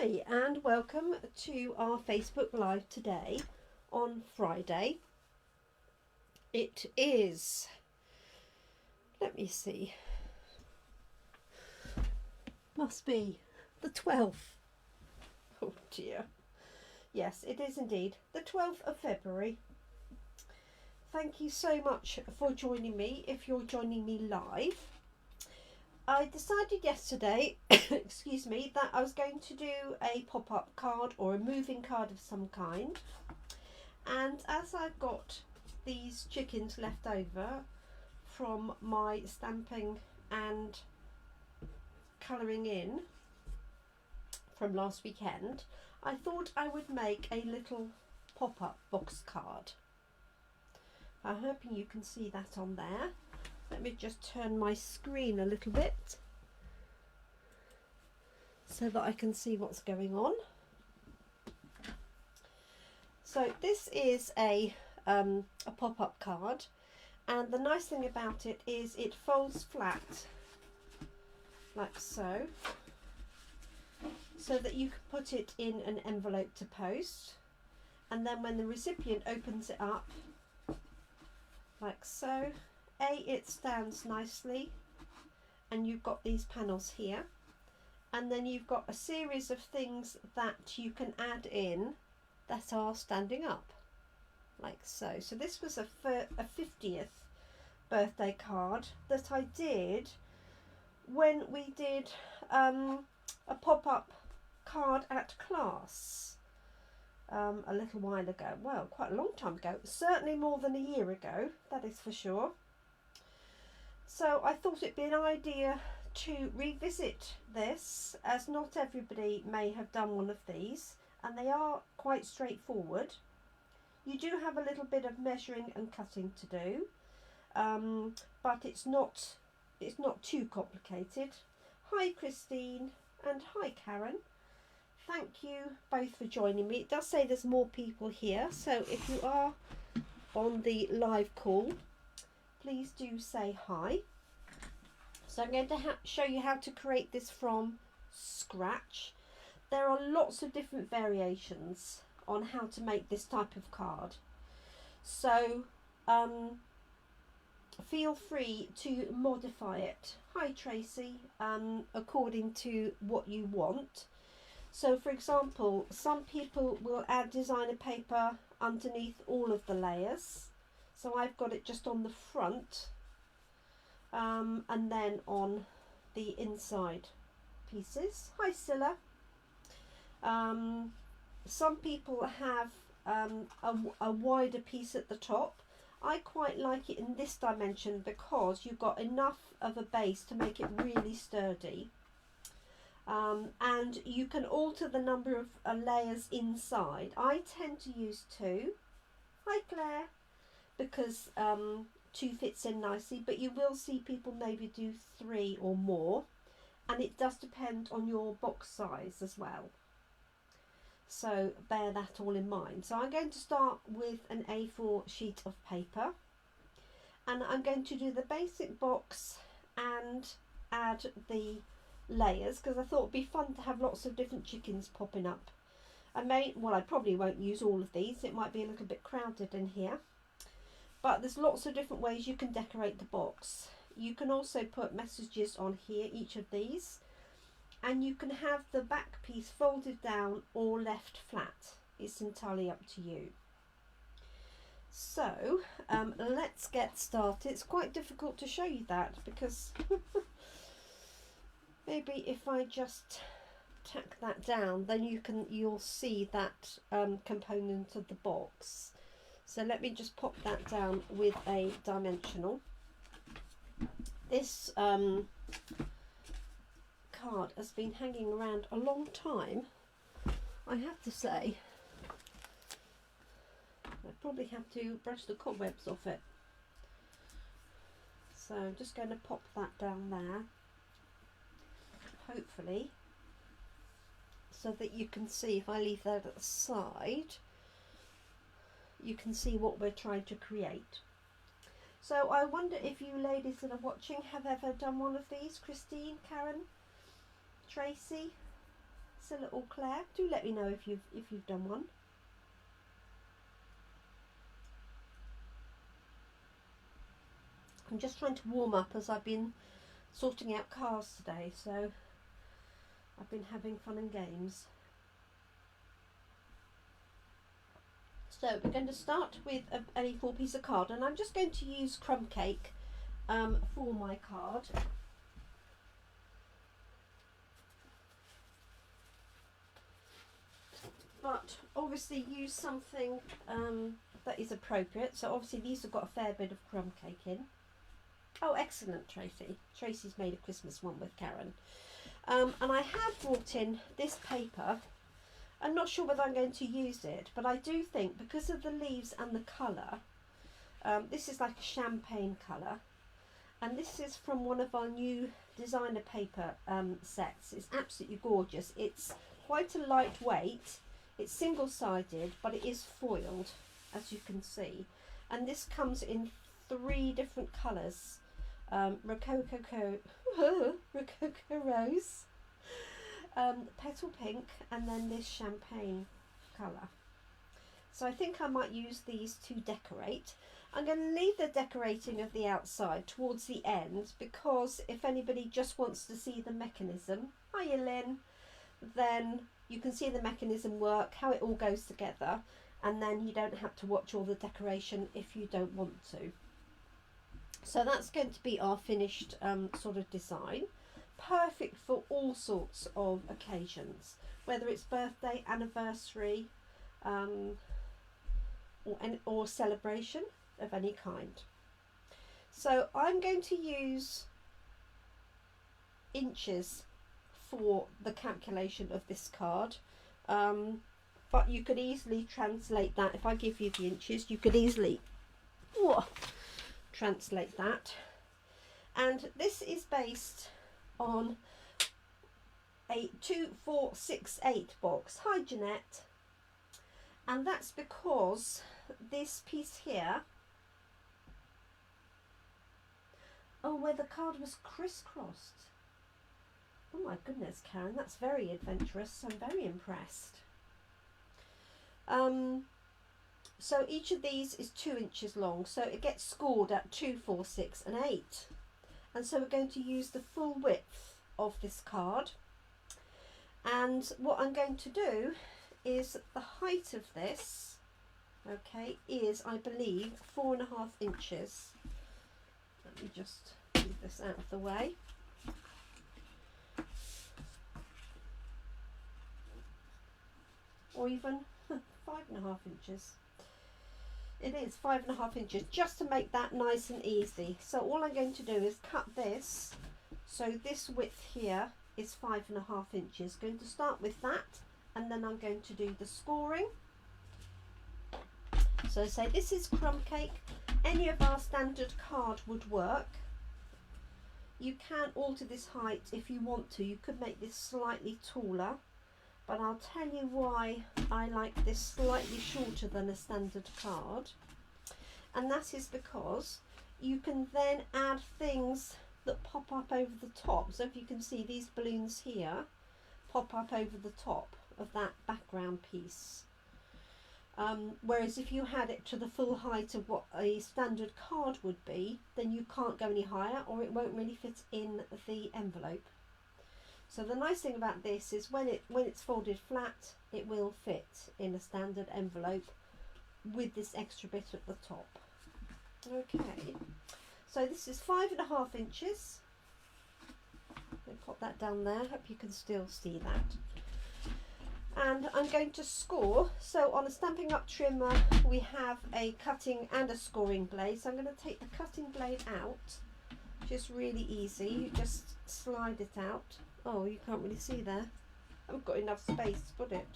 Hi and welcome to our Facebook Live today on Friday. It is, let me see, must be the 12th. Oh dear. Yes, it is indeed the 12th of February. Thank you so much for joining me if you're joining me live. I decided yesterday, excuse me, that I was going to do a pop-up card or a moving card of some kind. And as I've got these chickens left over from my stamping and colouring in from last weekend, I thought I would make a little pop-up box card. I'm hoping you can see that on there. Let me just turn my screen a little bit so that I can see what's going on. So this is a pop-up card, and the nice thing about it is it folds flat like so that you can put it in an envelope to post, and then when the recipient opens it up like so, it stands nicely and you've got these panels here, and then you've got a series of things that you can add in that are standing up like so. So this was a 50th birthday card that I did when we did a pop-up card at class a little while ago. Well, quite a long time ago, certainly more than a year ago, that is for sure. So I thought it'd be an idea to revisit this, as not everybody may have done one of these, and they are quite straightforward. You do have a little bit of measuring and cutting to do, but it's not too complicated. Hi Christine and hi Karen. Thank you both for joining me. It does say there's more people here, so if you are on the live call, please do say hi. So I'm going to show you how to create this from scratch. There are lots of different variations on how to make this type of card. So feel free to modify it. Hi Tracy, according to what you want. So for example, some people will add designer paper underneath all of the layers. So I've got it just on the front and then on the inside pieces. Hi Scylla. Some people have a wider piece at the top. I quite like it in this dimension because you've got enough of a base to make it really sturdy. And you can alter the number of layers inside. I tend to use 2. Hi Claire. Because 2 fits in nicely, but you will see people maybe do 3 or more, and it does depend on your box size as well. So bear that all in mind. So I'm going to start with an A4 sheet of paper, and I'm going to do the basic box and add the layers, because I thought it'd be fun to have lots of different chickens popping up. I probably won't use all of these. It might be a little bit crowded in here. But there's lots of different ways you can decorate the box. You can also put messages on here, each of these, and you can have the back piece folded down or left flat. It's entirely up to you. So let's get started. It's quite difficult to show you that because maybe if I just tack that down, then you'll see that component of the box. So let me just pop that down with a dimensional. This card has been hanging around a long time, I have to say. I probably have to brush the cobwebs off it. So I'm just going to pop that down there, hopefully, so that you can see, if I leave that at the side, you can see what we're trying to create. So I wonder if you ladies that are watching have ever done one of these. Christine, Karen, Tracy, It's a little Claire. Do let me know if you've done one. I'm just trying to warm up as I've been sorting out cars today, so I've been having fun and games. So we're going to start with an A4 piece of card, and I'm just going to use crumb cake for my card. But obviously use something that is appropriate. So obviously these have got a fair bit of crumb cake in. Oh, excellent, Tracy. Tracy's made a Christmas one with Karen. And I have brought in this paper. I'm not sure whether I'm going to use it, but I do think because of the leaves and the colour, this is like a champagne colour. And this is from one of our new designer paper sets. It's absolutely gorgeous. It's quite a lightweight. It's single-sided, but it is foiled, as you can see. And this comes in 3 different colours. Rococo Rose, Petal Pink, and then this champagne colour. So I think I might use these to decorate. I'm going to leave the decorating of the outside towards the end, because if anybody just wants to see the mechanism, hiya Lynn, then you can see the mechanism work, how it all goes together, and then you don't have to watch all the decoration if you don't want to. So that's going to be our finished sort of design. Perfect for all sorts of occasions, whether it's birthday, anniversary, or celebration of any kind. So I'm going to use inches for the calculation of this card, but you could easily translate that. If I give you the inches, you could easily translate that. And this is based on a 2468 box. Hi Jeanette. And that's because this piece here, where the card was crisscrossed. Oh my goodness, Karen, that's very adventurous. I'm very impressed. So each of these is 2 inches long, so it gets scored at 2, 4, 6 and 8. And so we're going to use the full width of this card. And what I'm going to do is the height of this, okay, is, I believe, 4.5 inches. Let me just move this out of the way. Or even 5.5 inches. It is 5.5 inches, just to make that nice and easy. So all I'm going to do is cut this. So this width here is 5.5 inches. Going to start with that, and then I'm going to do the scoring. So say this is crumb cake. Any of our standard card would work. You can alter this height if you want to. You could make this slightly taller, but I'll tell you why I like this slightly shorter than a standard card. And that is because you can then add things that pop up over the top. So if you can see, these balloons here pop up over the top of that background piece. Whereas if you had it to the full height of what a standard card would be, then you can't go any higher, or it won't really fit in the envelope. So the nice thing about this is when it's folded flat, it will fit in a standard envelope with this extra bit at the top. Okay, so this is 5.5 inches. I'll pop that down there, hope you can still see that. And I'm going to score. So on a Stampin' Up trimmer we have a cutting and a scoring blade. So I'm going to take the cutting blade out, just really easy. You just slide it out. Oh, you can't really see there. I haven't got enough space to put it.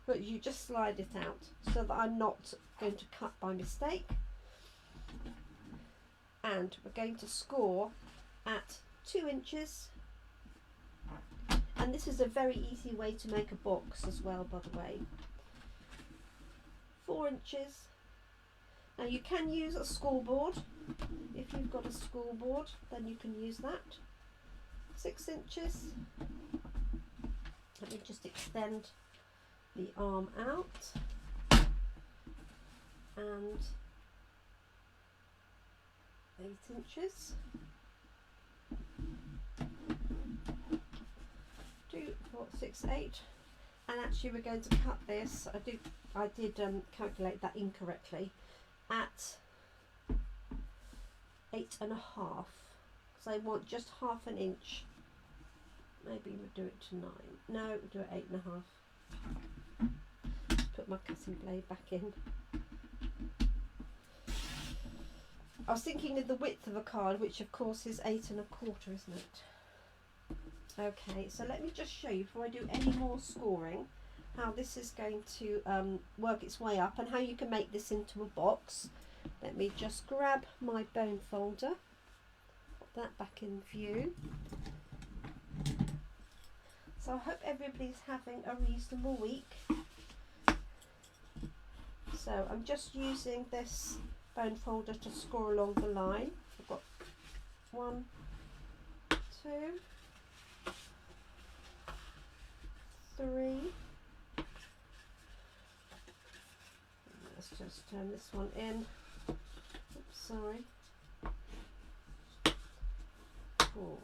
But you just slide it out so that I'm not going to cut by mistake. And we're going to score at 2 inches. And this is a very easy way to make a box as well, by the way. 4 inches. Now you can use a scoreboard. If you've got a scoreboard, then you can use that. 6 inches. Let me just extend the arm out and 8 inches. 2, 4, 6, 8. And actually we're going to cut this, I did calculate that incorrectly, at 8.5, because I want just half an inch. Maybe we'll do it to 9. No, we'll do it 8.5. Put my cutting blade back in. I was thinking of the width of a card, which of course is 8.25, isn't it? Okay, so let me just show you before I do any more scoring how this is going to work its way up and how you can make this into a box. Let me just grab my bone folder, put that back in view. So I hope everybody's having a reasonable week. So I'm just using this bone folder to score along the line. I've got 1, 2, 3. Let's just turn this one in. Oops, sorry. 4.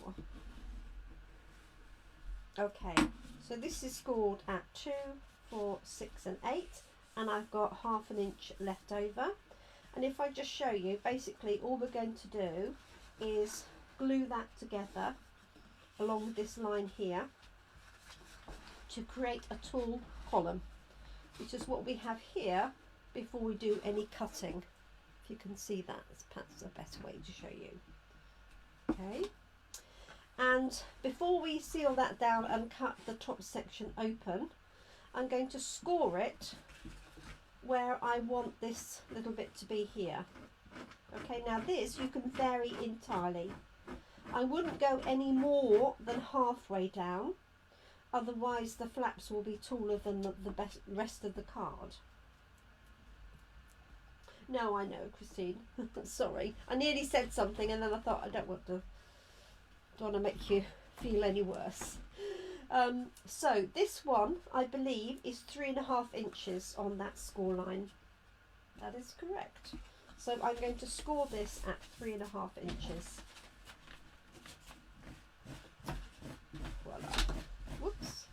Okay, so this is scored at 2, 4, 6 and 8, and I've got half an inch left over. And if I just show you, basically all we're going to do is glue that together along this line here to create a tall column, which is what we have here before we do any cutting. If you can see that, it's perhaps a better way to show you. Okay, and before we seal that down and cut the top section open, I'm going to score it where I want this little bit to be here. Okay, now this you can vary entirely. I wouldn't go any more than halfway down, otherwise the flaps will be taller than the rest of the card. No, I know, Christine. Sorry, I nearly said something and then I thought I don't want to make you feel any worse. So this one, I believe, is 3.5 inches on that score line. That is correct. So I'm going to score this at 3.5 inches. Voila. Whoops.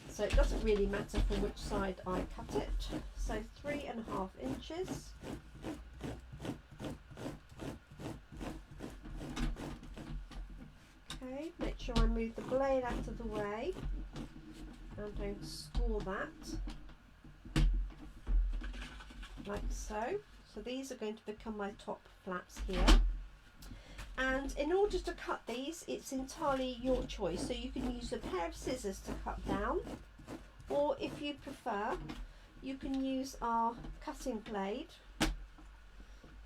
So it doesn't really matter from which side I cut it. So 3.5 inches. Okay, make sure I move the blade out of the way and don't score that, like so. So these are going to become my top flaps here. And in order to cut these, it's entirely your choice. So you can use a pair of scissors to cut down, or if you prefer, you can use our cutting blade. And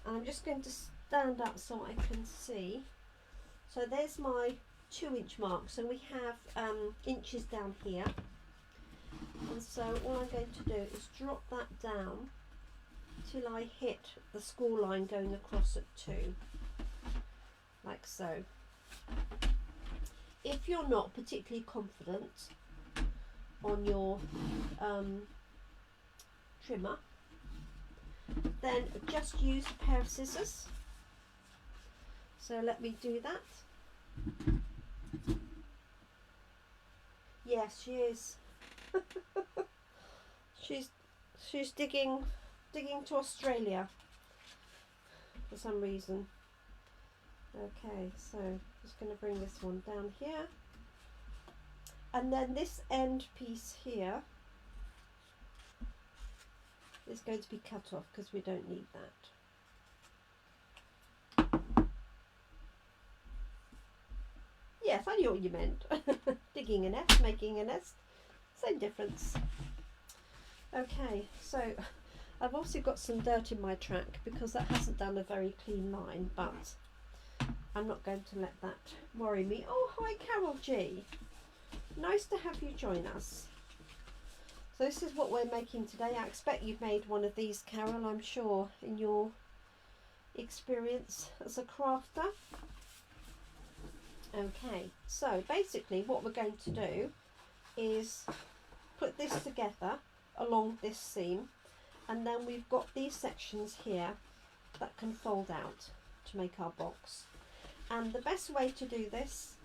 I'm just going to stand up so I can see. So there's my 2-inch mark. So we have inches down here. And so all I'm going to do is drop that down till I hit the score line going across at 2. Like so. If you're not particularly confident on your trimmer, then just use a pair of scissors. So let me do that. Yes, she is. she's digging to Australia for some reason. Okay, so just going to bring this one down here, and then this end piece here is going to be cut off because we don't need that. Yes, I knew what you meant. Digging a nest, making a nest, same difference. Okay, so I've also got some dirt in my track because that hasn't done a very clean line, but I'm not going to let that worry me. Oh, hi Carol G. Nice to have you join us. So this is what we're making today. I expect you've made one of these, Carol, I'm sure, in your experience as a crafter. Okay, so basically what we're going to do is put this together along this seam, and then we've got these sections here that can fold out to make our box. And the best way to do this,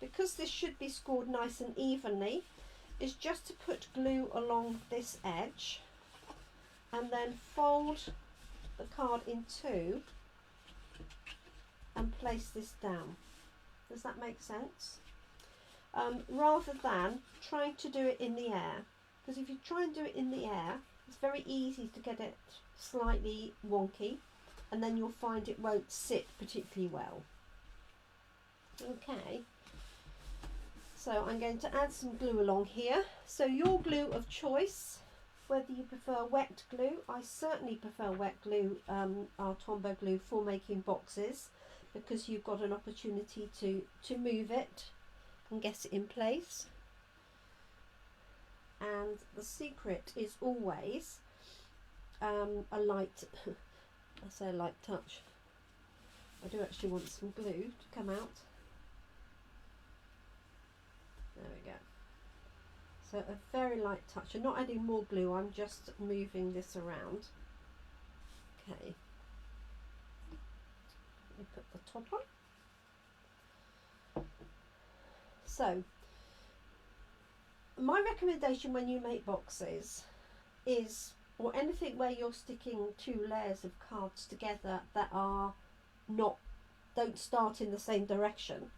because this should be scored nice and evenly, is just to put glue along this edge and then fold the card in two and place this down. Does that make sense? Rather than trying to do it in the air, because if you try and do it in the air, it's very easy to get it slightly wonky, and then you'll find it won't sit particularly well. Okay, so I'm going to add some glue along here. So your glue of choice, whether you prefer wet glue, I certainly prefer wet glue, our Tombow glue, for making boxes, because you've got an opportunity to move it and get it in place. And the secret is always a light, I say a light touch. I do actually want some glue to come out. There we go. So a very light touch. I'm not adding more glue, I'm just moving this around. Okay. Let me put the top on. So, my recommendation when you make boxes is, or anything where you're sticking two layers of cards together that don't start in the same direction,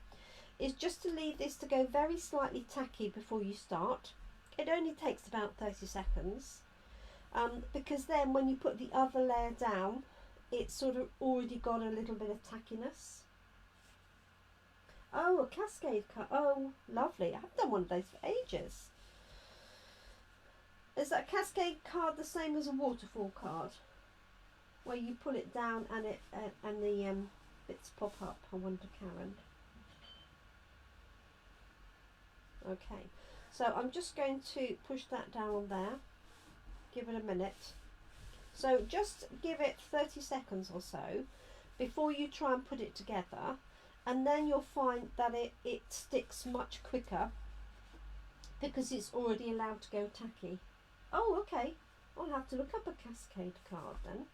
is just to leave this to go very slightly tacky before you start. It only takes about 30 seconds, because then when you put the other layer down, it's sort of already got a little bit of tackiness. Oh, a cascade card. Oh, lovely. I haven't done one of those for ages. Is that cascade card the same as a waterfall card, where you pull it down and it and the bits pop up? I wonder, Karen. Okay, so I'm just going to push that down there, give it a minute. So just give it 30 seconds or so before you try and put it together, and then you'll find that it sticks much quicker because it's already allowed to go tacky. Oh, okay, I'll have to look up a cascade card then.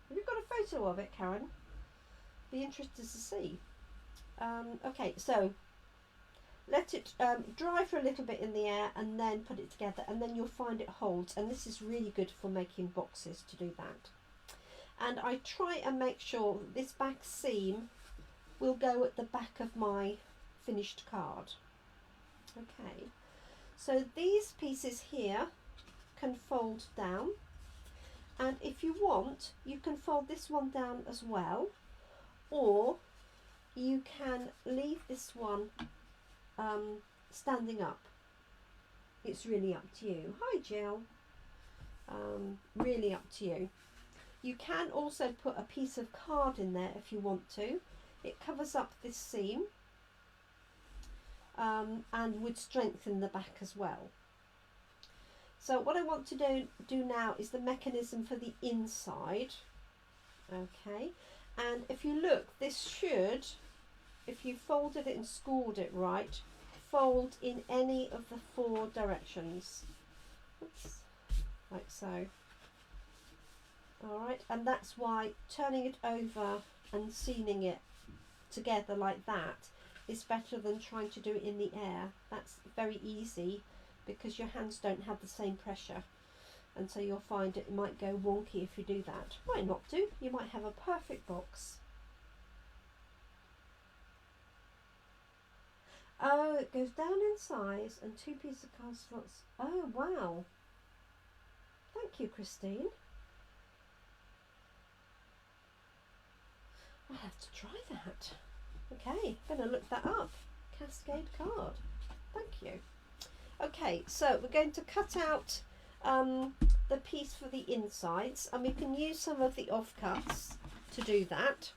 Have you got a photo of it, Karen? Be interested to see. Okay, so let it dry for a little bit in the air and then put it together, and then you'll find it holds, and this is really good for making boxes to do that. And I try and make sure that this back seam will go at the back of my finished card. Okay, so these pieces here can fold down, and if you want you can fold this one down as well, or you can leave this one standing up. It's really up to you. Hi Jill. Really up to you. You can also put a piece of card in there if you want to. It covers up this seam and would strengthen the back as well. So what I want to do now is the mechanism for the inside. Okay, and if you look, this should, if you folded it and scored it right, fold in any of the four directions. Oops, like so. Alright, and that's why turning it over and sealing it together like that is better than trying to do it in the air. That's very easy because your hands don't have the same pressure, and so you'll find it might go wonky if you do that. Might not do, you might have a perfect box. Oh, it goes down in size and two pieces of card slots. Oh wow, thank you Christine. I'll have to try that. Okay, I'm going to look that up. Cascade card. Thank you. Okay, so we're going to cut out the piece for the insides, and we can use some of the offcuts to do that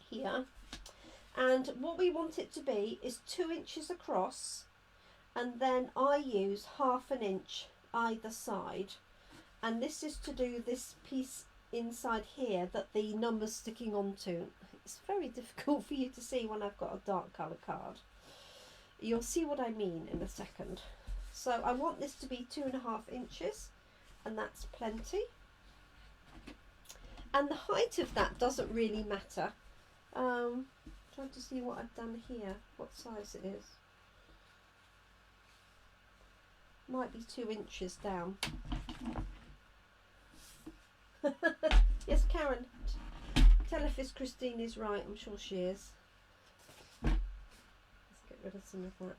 here. And what we want it to be is 2 inches across, and then I use 1/2 inch either side, and this is to do this piece inside here that the number's sticking onto. It's very difficult for you to see when I've got a dark colour card. You'll see what I mean in a second. So I want this to be 2.5 inches, and that's plenty. And the height of that doesn't really matter. Trying to see what I've done here, what size it is. Might be 2 inches down. Yes, Karen, tell if Christine is right. I'm sure she is. Let's get rid of some of that.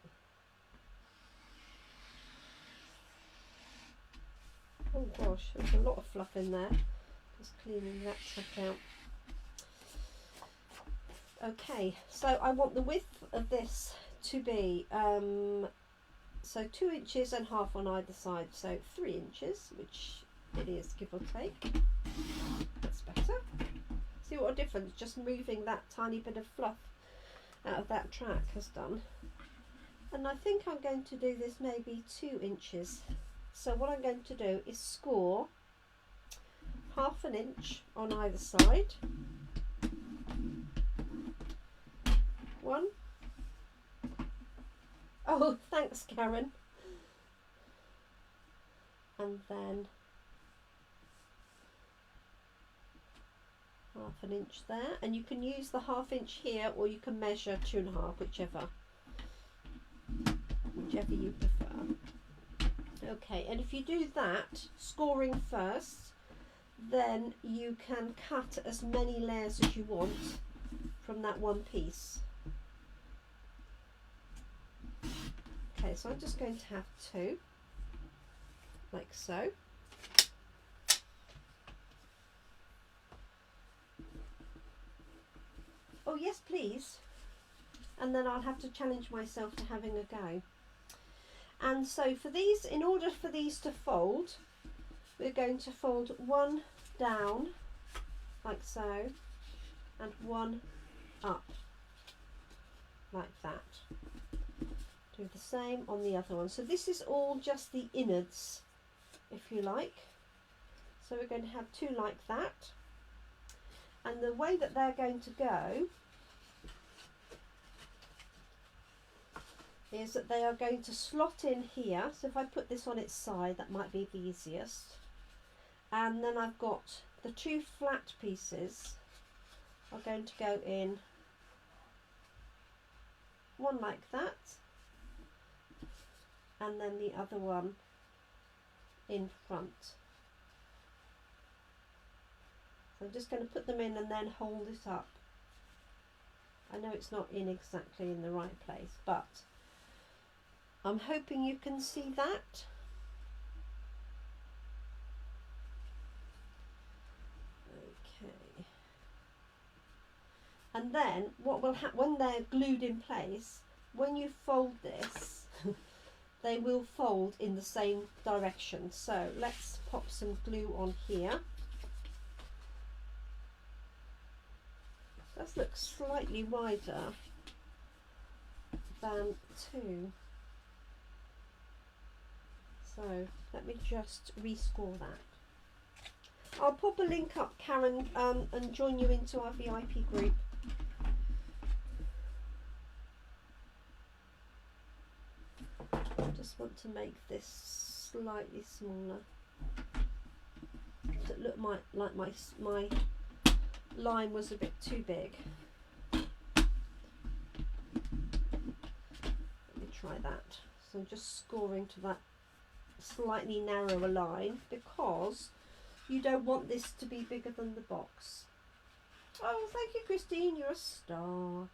Oh gosh, there's a lot of fluff in there. Just cleaning that stuff out. Okay, so I want the width of this to be so 2.5 inches on either side, so 3 inches, which it is, give or take. That's better. See what a difference just moving that tiny bit of fluff out of that track has done. And I think I'm going to do this maybe 2 inches. So what I'm going to do is score 1/2 inch on either side. 1. Oh, thanks, Karen. And then 1/2 inch there, and you can use the 1/2 inch here, or you can measure 2.5, whichever you prefer. Okay, and if you do that, scoring first, then you can cut as many layers as you want from that one piece. Okay, so I'm just going to have 2, like so. Oh yes, please. And then I'll have to challenge myself to having a go. And so for these, in order for these to fold, we're going to fold 1 down, like so, and 1 up, like that. Do the same on the other one. So this is all just the innards, if you like. So we're going to have 2 like that. And the way that they're going to go is that they are going to slot in here. So if I put this on its side, that might be the easiest. And then I've got the 2 flat pieces are going to go in, one like that, and then the other one in front. So I'm just going to put them in and then hold it up. I know it's not in exactly in the right place, but I'm hoping you can see that. Okay. And then what will happen when they're glued in place, when you fold this, they will fold in the same direction. So let's pop some glue on here. This looks slightly wider than 2. So let me just rescore that. I'll pop a link up, Karen, and join you into our VIP group. I just want to make this slightly smaller. It looked like my line was a bit too big. Let me try that. So I'm just scoring to that slightly narrower line because you don't want this to be bigger than the box. Oh, thank you, Christine, you're a star.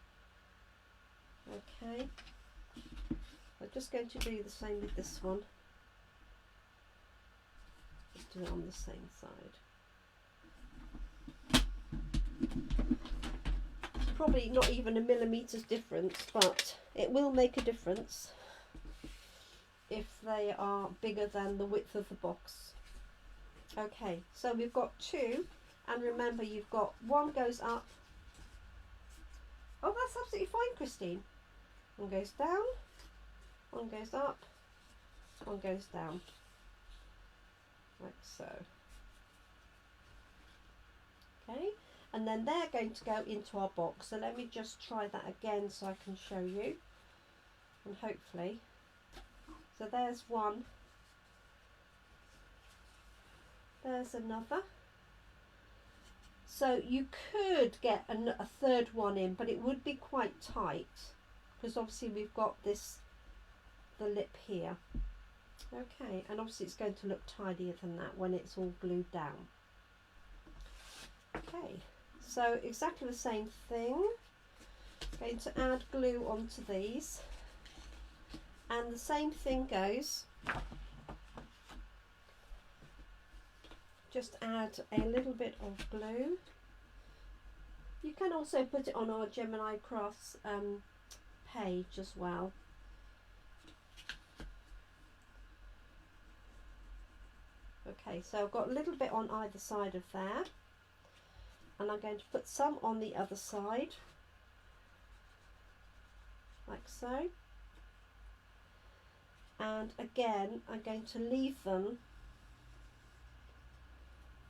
Okay, I'm just going to do the same with this one. Just do it on the same side. Probably not even a millimetre's difference, but it will make a difference if they are bigger than the width of the box. Okay, so we've got 2, and remember you've got 1 goes up. Oh, that's absolutely fine, Christine. 1 goes down, 1 goes up, 1 goes down, like so. Okay, and then they're going to go into our box. So let me just try that again so I can show you. and hopefully, so there's one, there's another. So you could get a third one in, but it would be quite tight because obviously we've got the lip here. Okay, and obviously it's going to look tidier than that when it's all glued down. Okay, so exactly the same thing. Going to add glue onto these, and the same thing goes. Just add a little bit of glue. You can also put it on our Gemini Crafts page as well. Okay, so I've got a little bit on either side of there, and I'm going to put some on the other side, like so. And again, I'm going to leave them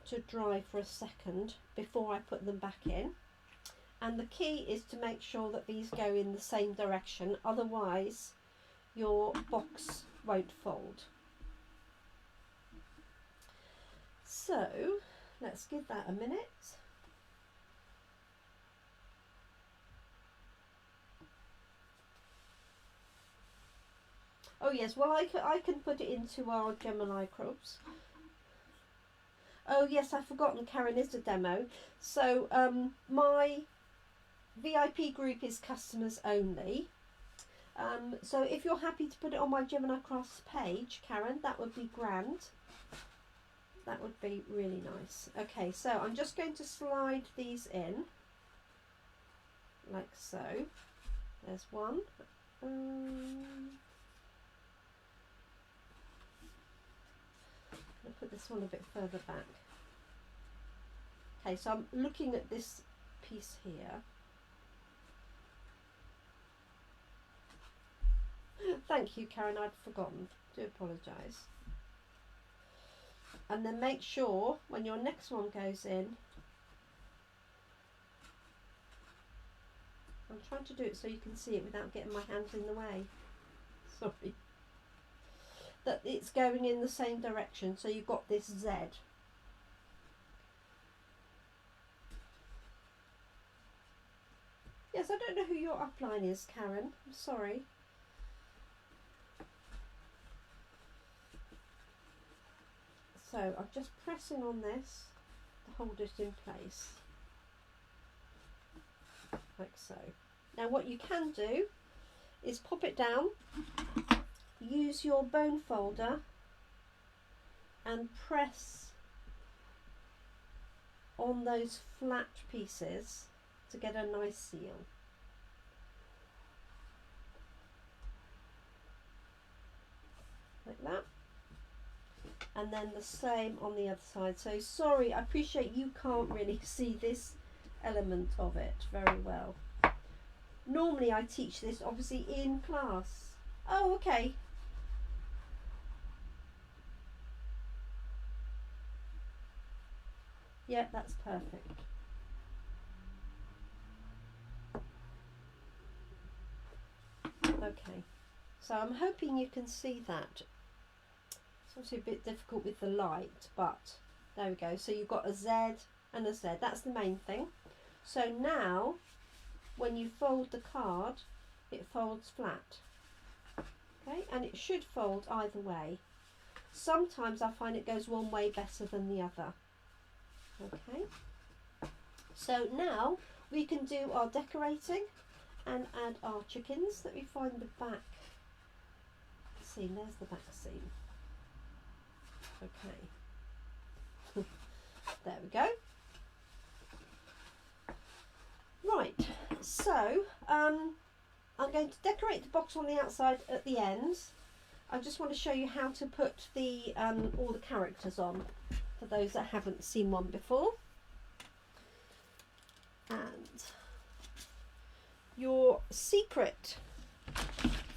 to dry for a second before I put them back in. And the key is to make sure that these go in the same direction, otherwise your box won't fold. So let's give that a minute. Oh yes, well I can put it into our Gemini Crafts. Oh yes, I've forgotten Karen is a demo. So my VIP group is customers only. So if you're happy to put it on my Gemini Crafts page, Karen, that would be grand. That would be really nice. Okay, so I'm just going to slide these in, like so. There's one. I'll put this one a bit further back. Okay, so I'm looking at this piece here. Thank you, Karen, I'd forgotten. Do apologise. And then make sure when your next one goes in, I'm trying to do it so you can see it without getting my hands in the way. Sorry. That it's going in the same direction, so you've got this Z. Yes, I don't know who your upline is, Karen. I'm sorry. So I'm just pressing on this to hold it in place, like so. Now what you can do is pop it down, use your bone folder and press on those flat pieces to get a nice seal. Like that. And then the same on the other side. So sorry, I appreciate you can't really see this element of it very well. Normally I teach this obviously in class. Oh, okay. Yeah, that's perfect. Okay, so I'm hoping you can see that. It's obviously a bit difficult with the light, but there we go. So you've got a Z and a Z. That's the main thing. So now, when you fold the card, it folds flat. Okay, and it should fold either way. Sometimes I find it goes one way better than the other. Okay, so now we can do our decorating and add our chickens. Let me find the back seam. There's the back seam. Okay, there we go. Right, so I'm going to decorate the box on the outside at the end. I just want to show you how to put the all the characters on for those that haven't seen one before. And your secret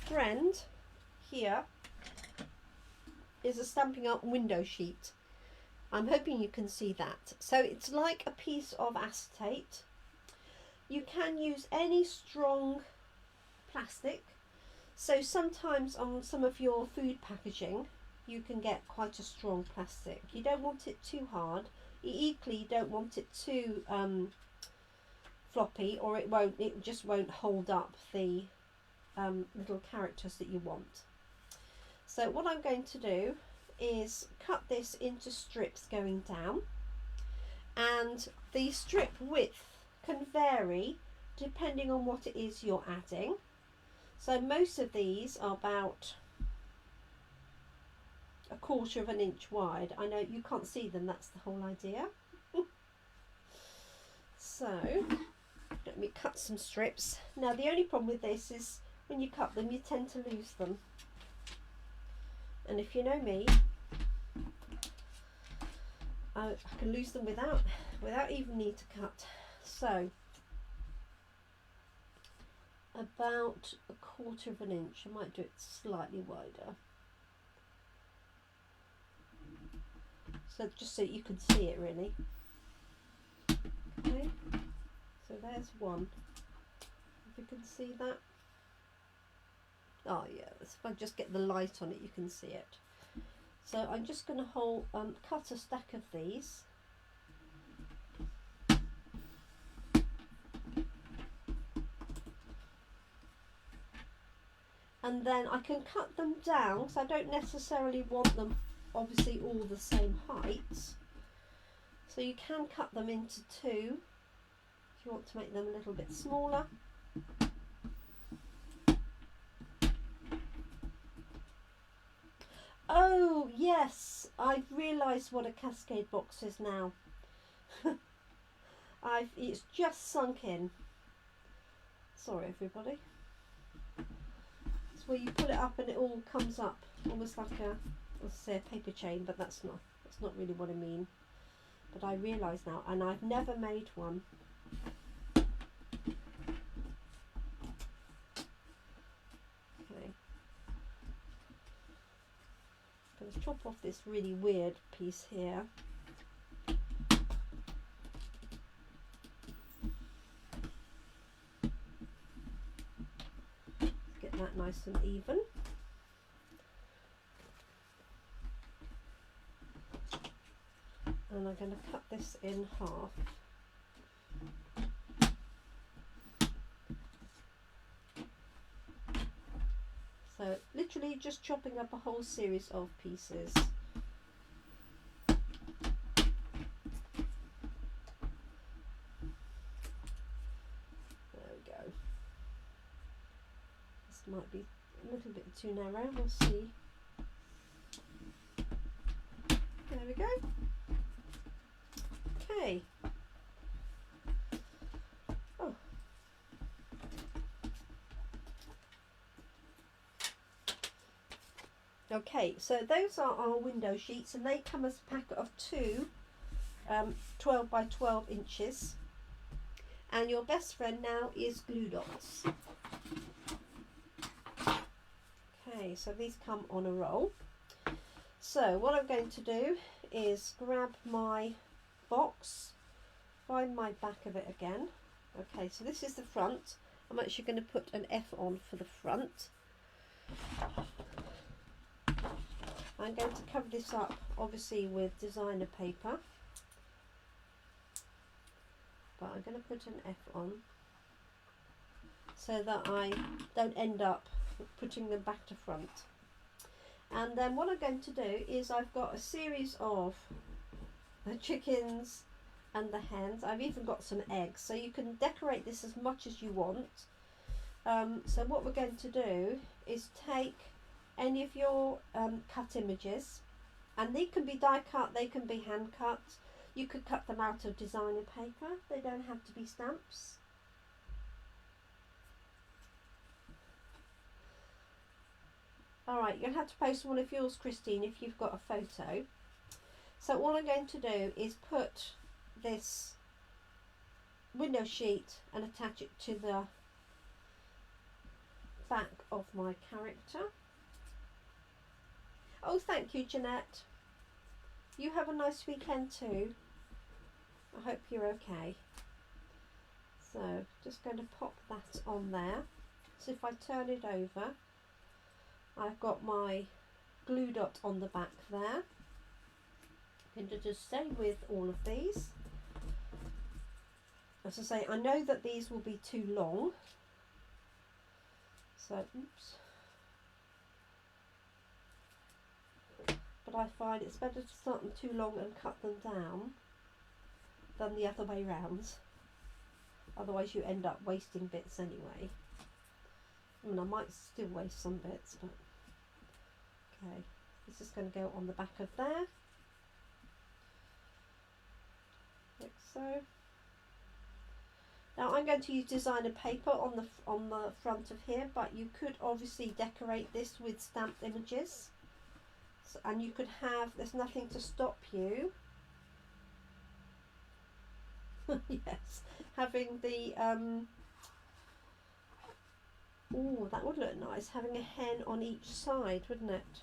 friend here is a Stampin' Up window sheet. I'm hoping you can see that. So it's like a piece of acetate. You can use any strong plastic. So sometimes on some of your food packaging you can get quite a strong plastic. You don't want it too hard. Equally, you don't want it too floppy, or it just won't hold up the little characters that you want. So what I'm going to do is cut this into strips going down, and the strip width can vary depending on what it is you're adding. So most of these are about 1/4 of an inch wide. I know you can't see them, that's the whole idea. So let me cut some strips. Now the only problem with this is when you cut them you tend to lose them, and if you know me, I can lose them without even need to cut. So about 1/4 of an inch. I might do it slightly wider, so just so you can see it really. Okay, so there's one. If you can see that. Oh yeah, if I just get the light on it you can see it. So I'm just going to cut a stack of these. And then I can cut them down, because I don't necessarily want them obviously all the same height. So you can cut them into two if you want to make them a little bit smaller. Oh yes, I've realised what a cascade box is now. It's just sunk in. Sorry everybody. It's where you pull it up and it all comes up almost like let's say a paper chain, but that's not really what I mean. But I realise now, and I've never made one. Okay. I'm going to chop off this really weird piece here. Get that nice and even. And I'm going to cut this in half. So literally just chopping up a whole series of pieces. There we go. This might be a little bit too narrow, we'll see. There we go. Okay. Oh. Okay, so those are our window sheets, and they come as a packet of two 12 by 12 inches. And your best friend now is glue dots. Okay, so these come on a roll. So what I'm going to do is grab my box, find my back of it again. Okay, so this is the front. I'm actually going to put an F on for the front. I'm going to cover this up obviously with designer paper, but I'm going to put an F on so that I don't end up putting them back to front. And then what I'm going to do is I've got a series of the chickens and the hens. I've even got some eggs, so you can decorate this as much as you want. So what we're going to do is take any of your cut images, and they can be die cut, they can be hand cut. You could cut them out of designer paper, they don't have to be stamps. Alright, you're going to have to post one of yours, Christine, if you've got a photo. So all I'm going to do is put this window sheet and attach it to the back of my character. Oh, thank you, Jeanette. You have a nice weekend too. I hope you're okay. So just going to pop that on there. So if I turn it over, I've got my glue dot on the back there. I'm going to just stay with all of these. As I say, I know that these will be too long. So, oops. But I find it's better to start them too long and cut them down than the other way round. Otherwise you end up wasting bits anyway. I mean, I might still waste some bits, but okay. This is going to go on the back of there, like so. Now I'm going to use designer paper on the front of here, but you could obviously decorate this with stamped images, so, and you could have, there's nothing to stop you. Yes, having the oh, that would look nice, having a hen on each side, wouldn't it?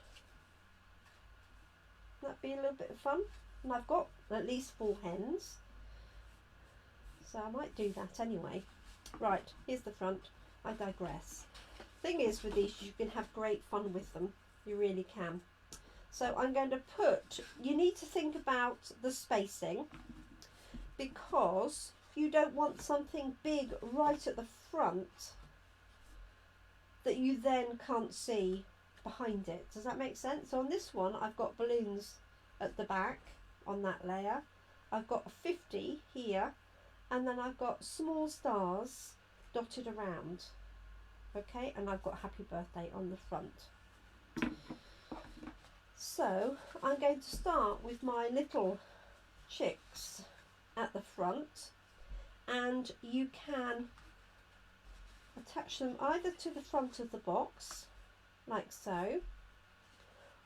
That'd be a little bit of fun. And I've got at least 4 hens, so I might do that anyway. Right, here's the front. I digress. Thing is, with these, you can have great fun with them. You really can. So I'm going to put, you need to think about the spacing, because you don't want something big right at the front that you then can't see behind it. Does that make sense? So on this one I've got balloons at the back on that layer. I've got a 50 here, and then I've got small stars dotted around. Okay, and I've got happy birthday on the front. So I'm going to start with my little chicks at the front, and you can attach them either to the front of the box like so,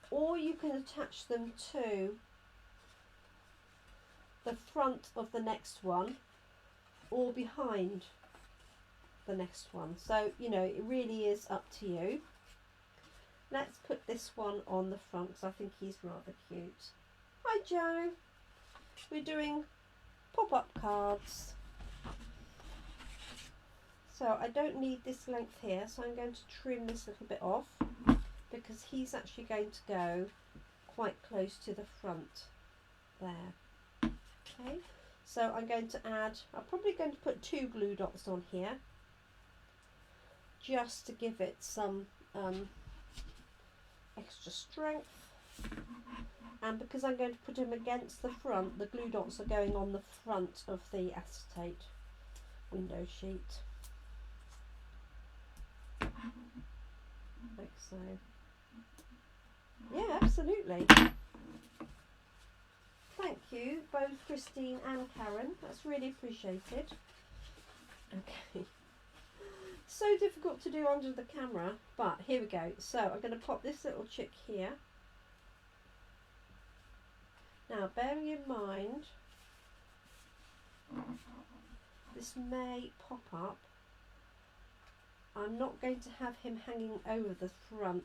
or you can attach them to the front of the next one or behind the next one. So, you know, it really is up to you. Let's put this one on the front because I think he's rather cute. Hi Joe, we're doing pop-up cards. So I don't need this length here, so I'm going to trim this little bit off because he's actually going to go quite close to the front there. Okay, so I'm going to add, I'm probably going to put 2 glue dots on here just to give it some extra strength. And because I'm going to put them against the front, the glue dots are going on the front of the acetate window sheet. Like so. Yeah, absolutely. Thank you, both Christine and Karen. That's really appreciated. Okay. So difficult to do under the camera, but here we go. So I'm going to pop this little chick here. Now, bearing in mind, this may pop up. I'm not going to have him hanging over the front,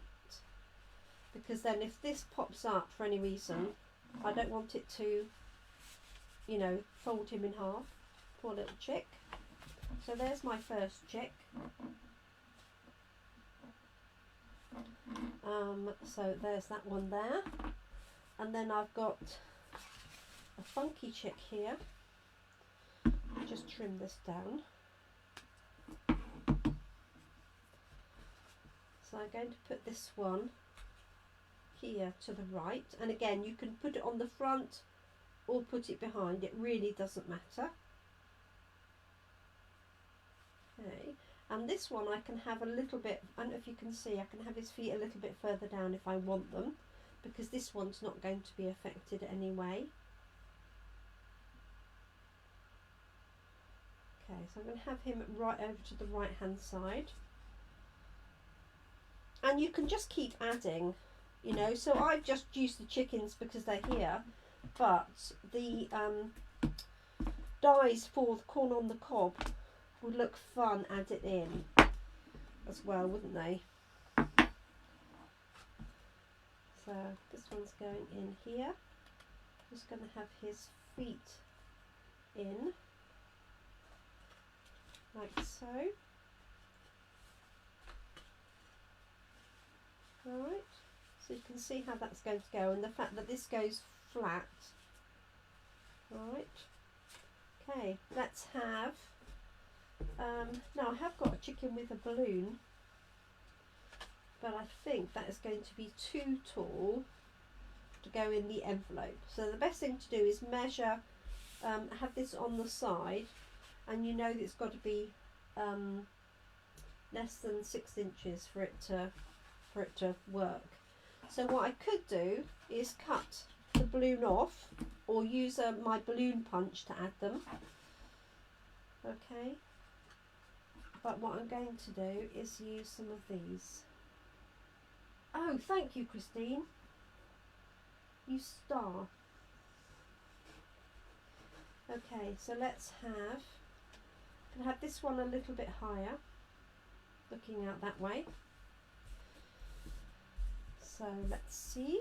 because then if this pops up for any reason, I don't want it to, you know, fold him in half. Poor little chick. So there's my first chick. So there's that one there. And then I've got a funky chick here. Just trim this down. So I'm going to put this one here to the right, and again you can put it on the front or put it behind, it really doesn't matter. Okay, and this one I can have a little bit, I don't know if you can see, I can have his feet a little bit further down if I want them, because this one's not going to be affected anyway. Okay, so I'm going to have him right over to the right hand side. And you can just keep adding, you know, so I've just used the chickens because they're here, but the dies for the corn on the cob would look fun added in as well, wouldn't they? So this one's going in here. Just going to have his feet in, like so. Right, So you can see how that's going to go, and the fact that this goes flat. Right. Okay, let's have, now I have got a chicken with a balloon, but I think that is going to be too tall to go in the envelope. So the best thing to do is measure, have this on the side, and you know that it's got to be less than 6 inches for it to work. So what I could do is cut the balloon off, or use my balloon punch to add them. Okay, but what I'm going to do is use some of these. Oh, thank you, Christine. You star. Okay, so let's have this one a little bit higher, looking out that way. So let's see.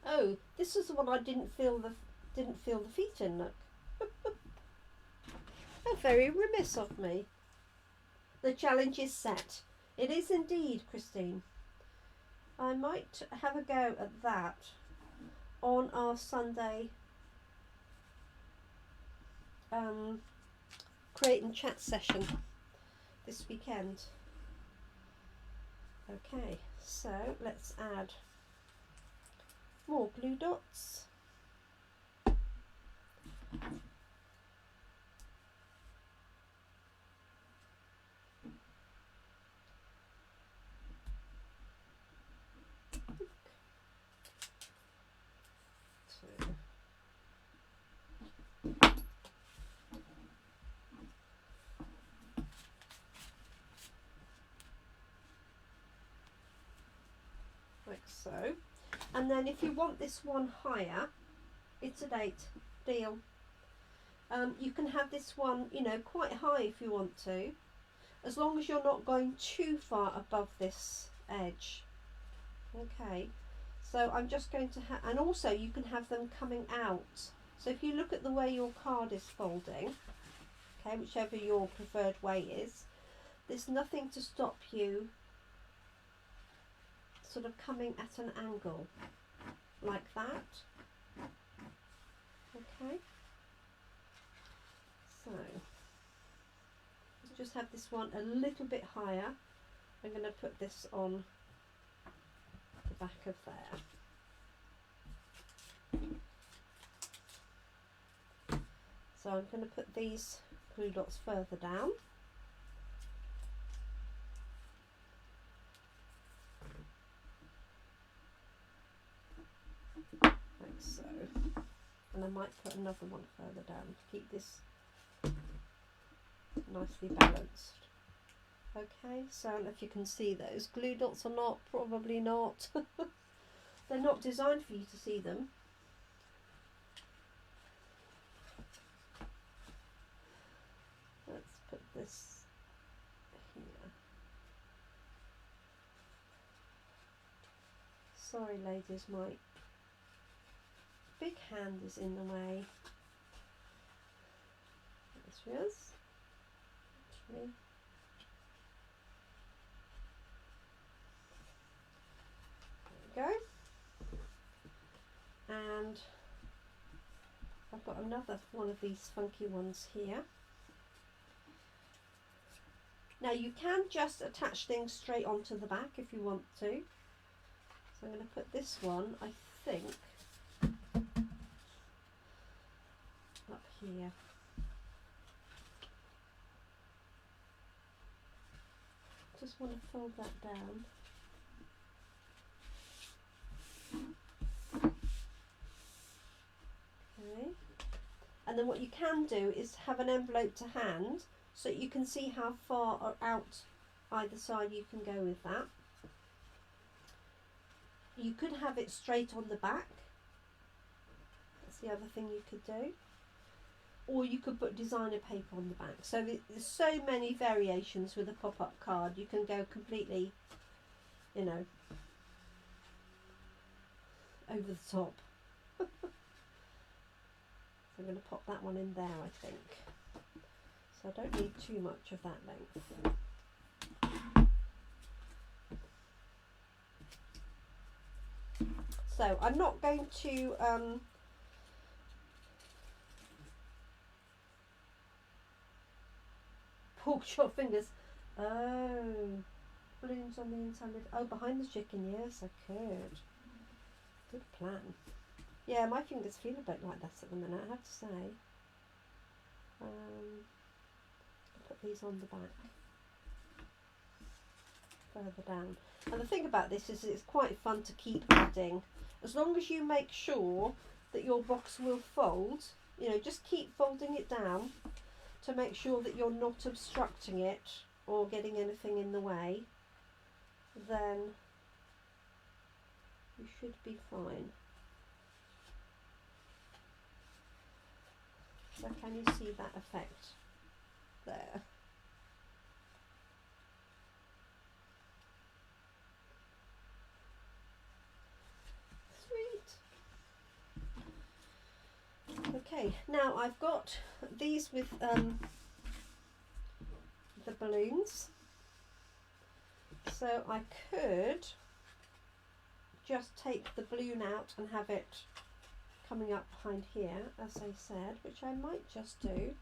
Oh, this is the one I didn't feel the feet in. Look. How very remiss of me. The challenge is set. It is indeed, Christine. I might have a go at that on our Sunday create and chat session this weekend. Okay, so let's add more glue dots. Like so. And then if you want this one higher, it's a deal. You can have this one, you know, quite high if you want to, as long as you're not going too far above this edge. Okay, so I'm just going to have, and also you can have them coming out. So if you look at the way your card is folding, okay, whichever your preferred way is, there's nothing to stop you sort of coming at an angle like that. Okay, so let's just have this one a little bit higher. I'm going to put this on the back of there. So I'm going to put these glue dots further down. Like so. And I might put another one further down to keep this nicely balanced. Okay, so I don't know if you can see those glue dots or not, probably not. They're not designed for you to see them. Let's put this here. Sorry ladies, my big hand is in the way. This is actually. There we go. And I've got another one of these funky ones here. Now you can just attach things straight onto the back if you want to. So I'm going to put this one, I think, up here. Just want to fold that down. Okay. And then what you can do is have an envelope to hand so you can see how far out either side you can go with that. You could have it straight on the back. That's the other thing you could do. Or you could put designer paper on the back. So there's so many variations with a pop-up card. You can go completely, you know, over the top. So I'm going to pop that one in there, I think. So I don't need too much of that length. So I'm not going to pull your fingers. Oh, balloons on the inside of, oh, behind the chicken. Yes, I could. Good plan. Yeah, my fingers feel a bit like that at the minute, I have to say. I'll put these on the back, further down. And the thing about this is it's quite fun to keep adding. As long as you make sure that your box will fold, you know, just keep folding it down to make sure that you're not obstructing it or getting anything in the way, then you should be fine. So can you see that effect there? Sweet. Okay, now I've got these with the balloons, so I could just take the balloon out and have it coming up behind here, as I said, which I might just do.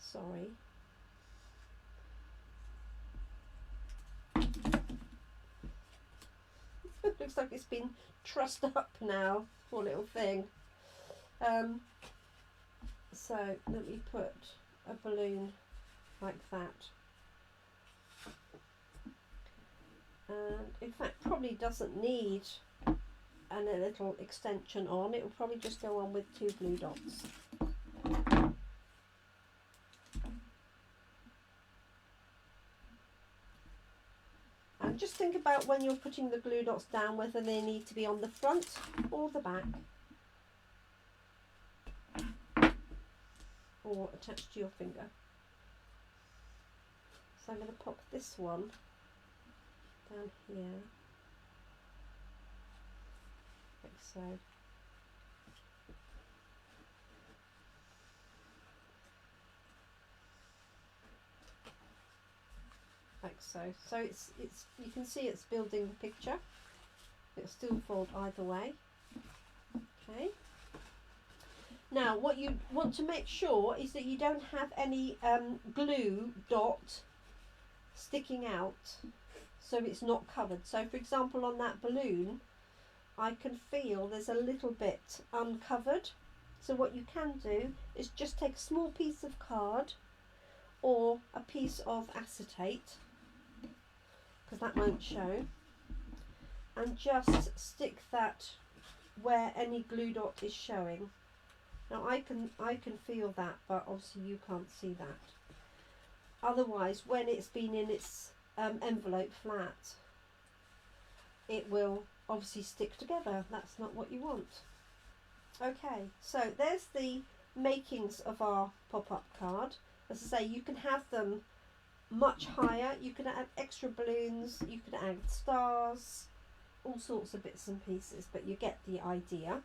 Sorry. It looks like it's been trussed up now, poor little thing. So let me put a balloon like that. And in fact probably doesn't need a little extension on. It will probably just go on with 2 blue dots. And just think about when you're putting the glue dots down whether they need to be on the front or the back, or attached to your finger. So I'm going to pop this one down here, like so. Like so. So it's you can see it's building the picture. It'll still fold either way. Okay. Now what you want to make sure is that you don't have any glue dot sticking out, so it's not covered. So for example on that balloon I can feel there's a little bit uncovered. So what you can do is just take a small piece of card or a piece of acetate, because that won't show, and just stick that where any glue dot is showing. Now I can feel that, but obviously you can't see that. Otherwise, when it's been in its envelope flat, it will obviously stick together. That's not what you want. Okay, so there's the makings of our pop-up card. As I say, you can have them much higher. You can add extra balloons, you can add stars, all sorts of bits and pieces, but you get the idea.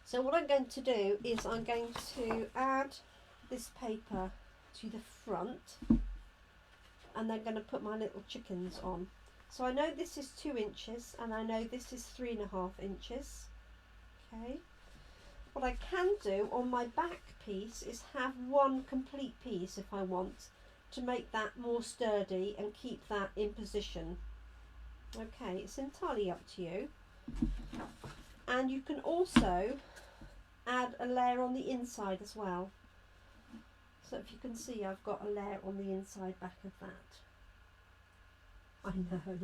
So what I'm going to do is I'm going to add this paper to the front, and I'm going to put my little chickens on. So I know this is 2 inches and I know this is 3.5 inches. Okay. What I can do on my back piece is have one complete piece if I want, to make that more sturdy and keep that in position. Okay, it's entirely up to you. And you can also add a layer on the inside as well. So if you can see, I've got a layer on the inside back of that. I know.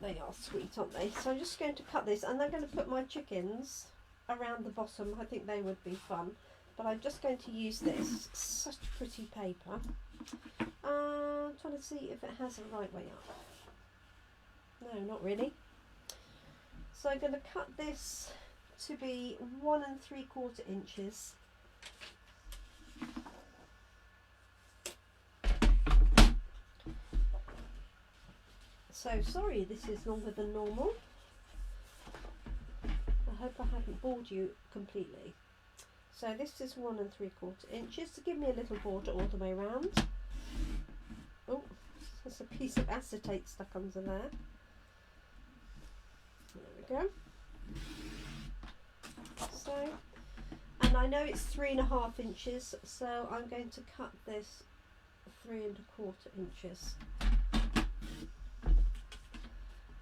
They are sweet, aren't they? So I'm just going to cut this, and I'm going to put my chickens around the bottom. I think they would be fun. But I'm just going to use this. Such pretty paper. I'm trying to see if it has the right way up. No, not really. So I'm going to cut this to be 1 3/4 inches. So sorry this is longer than normal. I hope I haven't bored you completely. So this is 1 3/4 inches to give me a little border all the way around. Oh, there's a piece of acetate stuck under there. There we go. So, and I know it's 3 1/2 inches, so I'm going to cut this 3 1/4 inches.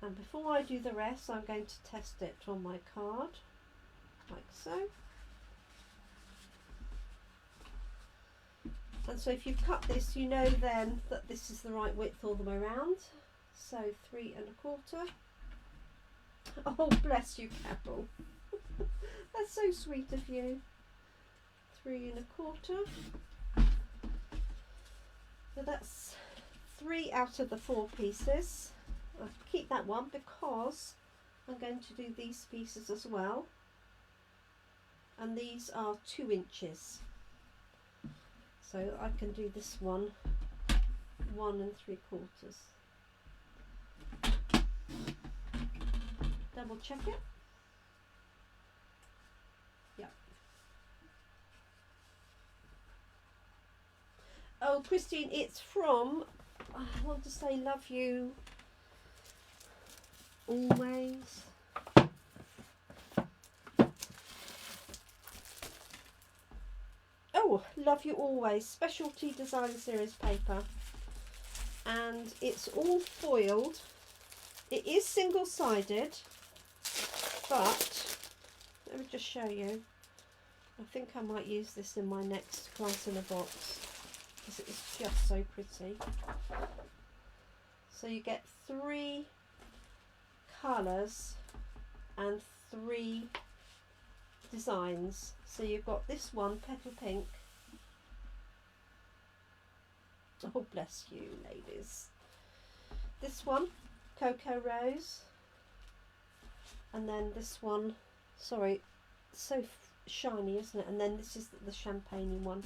And before I do the rest, I'm going to test it on my card, like so. And so if you've cut this, you know then that this is the right width all the way around. So 3 1/4. Oh, bless you, Carol. That's so sweet of you. 3 1/4. So that's 3 out of the 4 pieces. I'll keep that one because I'm going to do these pieces as well. And these are 2 inches. So I can do this one 1 3/4. Double check it. Yeah. Oh, Christine, it's from, I want to say love you always. Oh, love you always. Specialty Design Series paper. And it's all foiled. It is single-sided, but let me just show you. I think I might use this in my next class in a box because it is just so pretty. So you get 3 colours and 3 designs. So you've got this one, Petal Pink. Oh, bless you, ladies. This one, Cocoa Rose. And then this one, sorry, so shiny, isn't it? And then this is the champagne one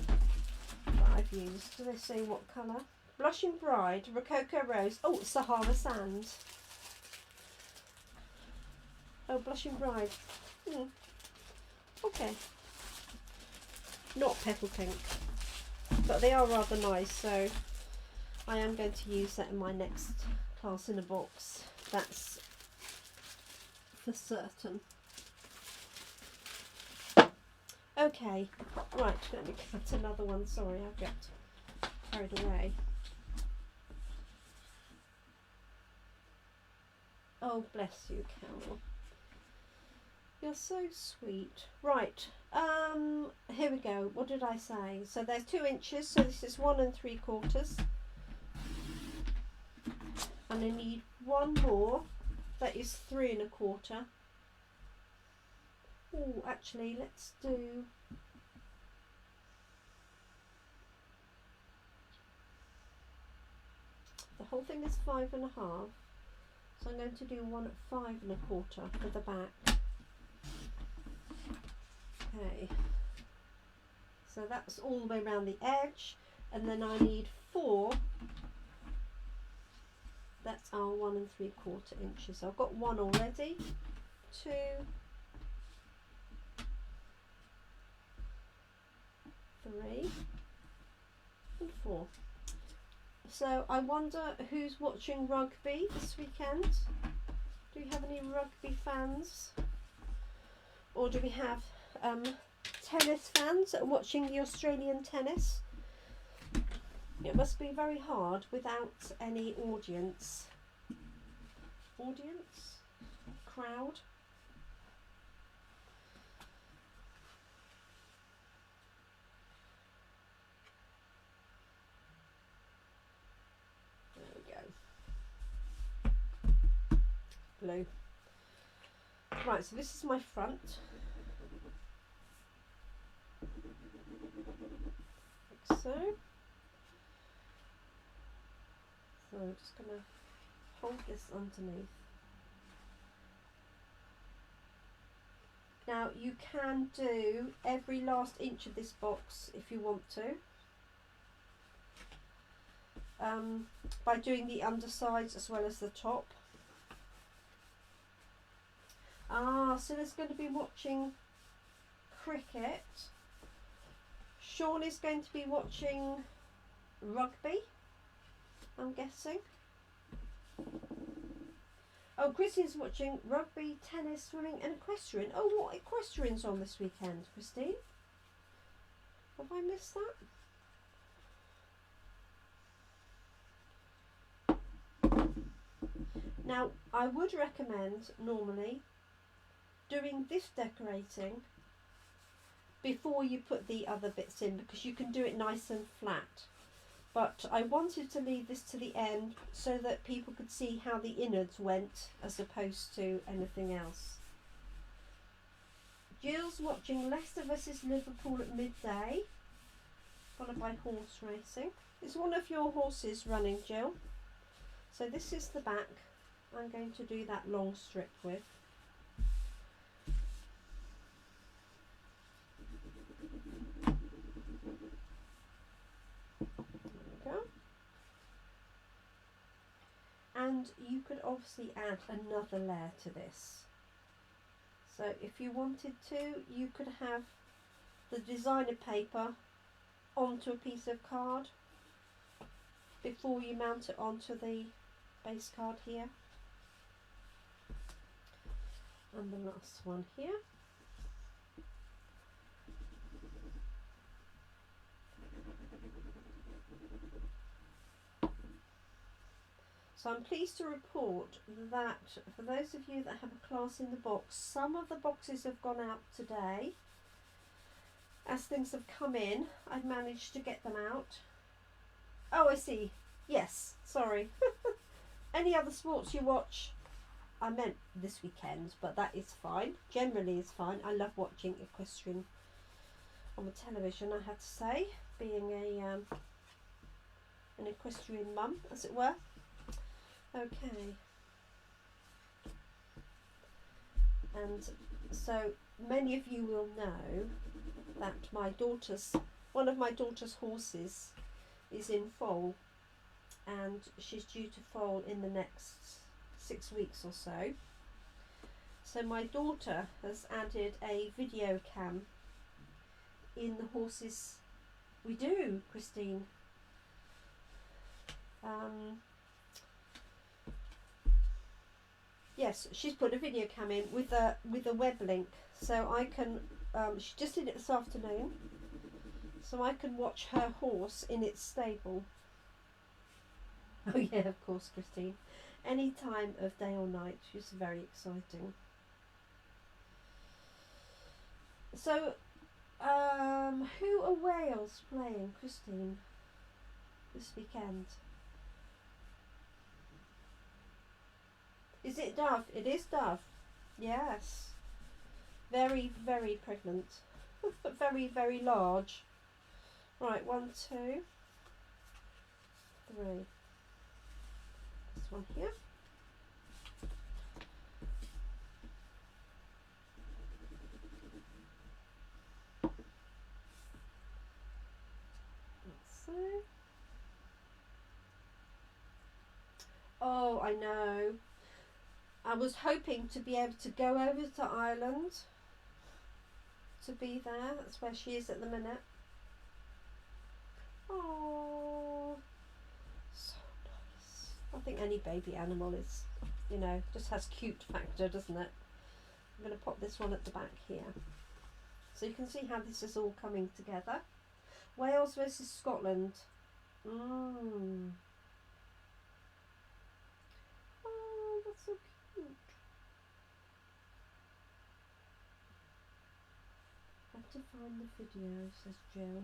that I've used. Do they say what colour? Blushing Bride, Rococo Rose. Oh, Sahara Sand. Oh, Blushing Bride. Okay. Not Petal Pink. But they are rather nice, so I am going to use that in my next class in a box. That's for certain. Okay, right, let me cut another one. Sorry, I got carried away. Oh, bless you, Carol. You're so sweet. Right, here we go. What did I say? So there's 2 inches, so this is 1 3/4. And I need one more, that is 3 1/4. Oh, actually, let's do the whole thing is 5 1/2. So I'm going to do one at 5 1/4 for the back. Okay, so that's all the way around the edge, and then I need 4. That's our 1 3/4 inches. So I've got 1 already, 2, 3, and 4. So I wonder who's watching rugby this weekend. Do you have any rugby fans? Or do we have tennis fans that are watching the Australian tennis? It must be very hard without any audience. Crowd. There we go. Blue. Right, so this is my front. Like so. So I'm just going to hold this underneath. Now you can do every last inch of this box if you want to, by doing the undersides as well as the top. So there's going to be watching cricket Sean is going to be watching rugby, I'm guessing. Oh, Christine's watching rugby, tennis, swimming and equestrian. Oh, what equestrian's on this weekend, Christine? Have I missed that? Now, I would recommend normally doing this decorating before you put the other bits in, because you can do it nice and flat. But I wanted to leave this to the end so that people could see how the innards went as opposed to anything else. Jill's watching Leicester versus Liverpool at midday, followed by horse racing. Is one of your horses running, Jill? So this is the back I'm going to do that long strip with. And you could obviously add another layer to this. So if you wanted to, you could have the designer paper onto a piece of card before you mount it onto the base card here. And the last one here. So I'm pleased to report that for those of you that have a class in the box, some of the boxes have gone out today. As things have come in, I've managed to get them out. Oh, I see. Yes, sorry. Any other sports you watch? I meant this weekend, but that is fine. Generally is fine. I love watching equestrian on the television, I have to say, being an equestrian mum, as it were. Okay, and so many of you will know that one of my daughter's horses is in foal, and she's due to foal in the next 6 weeks or so. So my daughter has added a video cam in the horses. We do, Christine. Yes, she's put a video cam in with a web link, so I can. She just did it this afternoon, so I can watch her horse in its stable. Oh yeah, of course, Christine. Any time of day or night. She's very exciting. So, who are Wales playing, Christine, this weekend? Is it Dove? It is Dove. Yes. Very, very pregnant. But very, very large. Right, 1, 2, 3. This one here. So. Oh, I know. I was hoping to be able to go over to Ireland to be there. That's where she is at the minute. Oh, so nice. I think any baby animal is, you know, just has cute factor, doesn't it? I'm going to pop this one at the back here. So you can see how this is all coming together. Wales versus Scotland. Oh, that's so cute. I have to find the video, says Jill.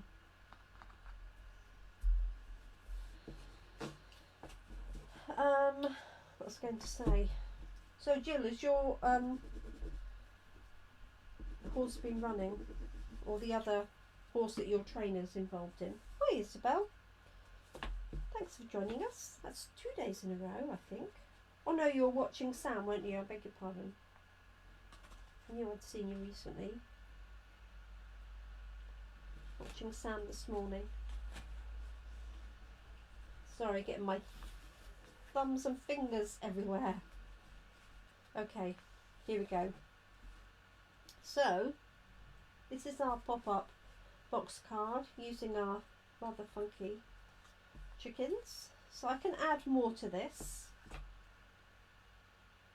What was I going to say? So Jill, has your horse been running, or the other horse that your trainer's involved in? Hi Isabel. Thanks for joining us. That's 2 days in a row, I think. Oh no, you were watching Sam, weren't you? I beg your pardon. I knew I'd seen you recently. Watching Sam this morning. Sorry, getting my thumbs and fingers everywhere. Okay, here we go. So, this is our pop-up box card using our rather funky chickens. So I can add more to this.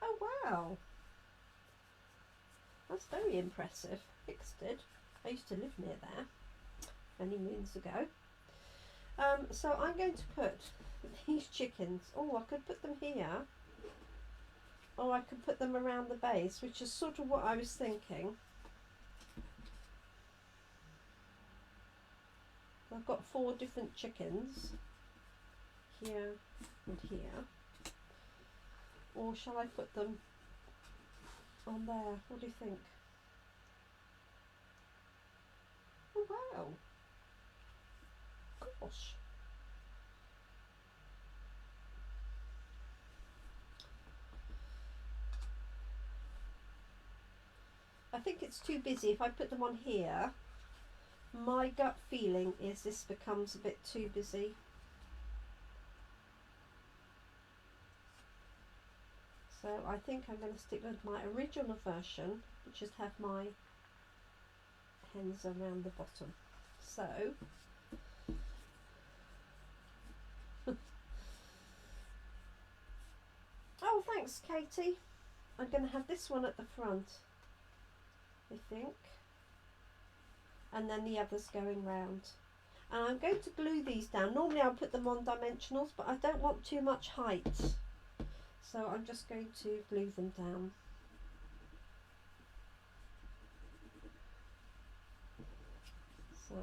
Oh wow, that's very impressive. Ixted. I used to live near there many moons ago. So I'm going to put these chickens, oh, I could put them here, or I could put them around the base, which is sort of what I was thinking. I've got 4 different chickens here and here. Or shall I put them on there? What do you think? Oh wow. Gosh. I think it's too busy. If I put them on here, my gut feeling is this becomes a bit too busy. So I think I'm going to stick with my original version, which is have my hens around the bottom. So oh, thanks, Katie. I'm going to have this one at the front, I think, and then the others going round. And I'm going to glue these down. Normally I'll put them on dimensionals, but I don't want too much height, so I'm just going to glue them down. So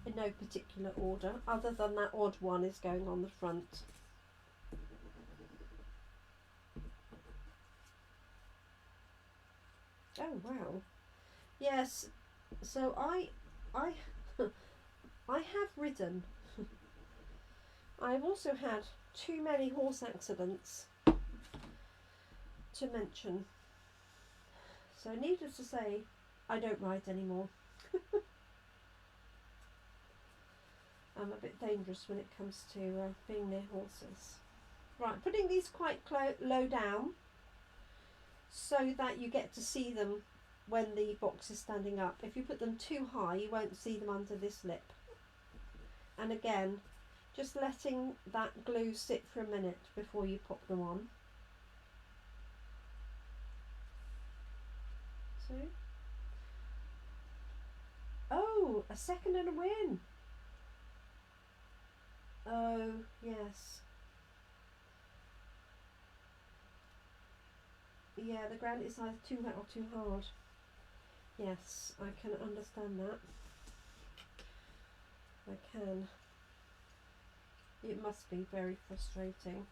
in no particular order, other than that odd one is going on the front. Oh wow. Yes, so I I have ridden. I've also had too many horse accidents to mention. So needless to say, I don't ride anymore. I'm a bit dangerous when it comes to being near horses. Right, putting these quite low down so that you get to see them when the box is standing up. If you put them too high, you won't see them under this lip. And again, just letting that glue sit for a minute before you pop them on. So, oh, a second and a win. Oh, yes. Yeah, the ground is either too wet or too hard. Yes, I can understand that. I can. It must be very frustrating.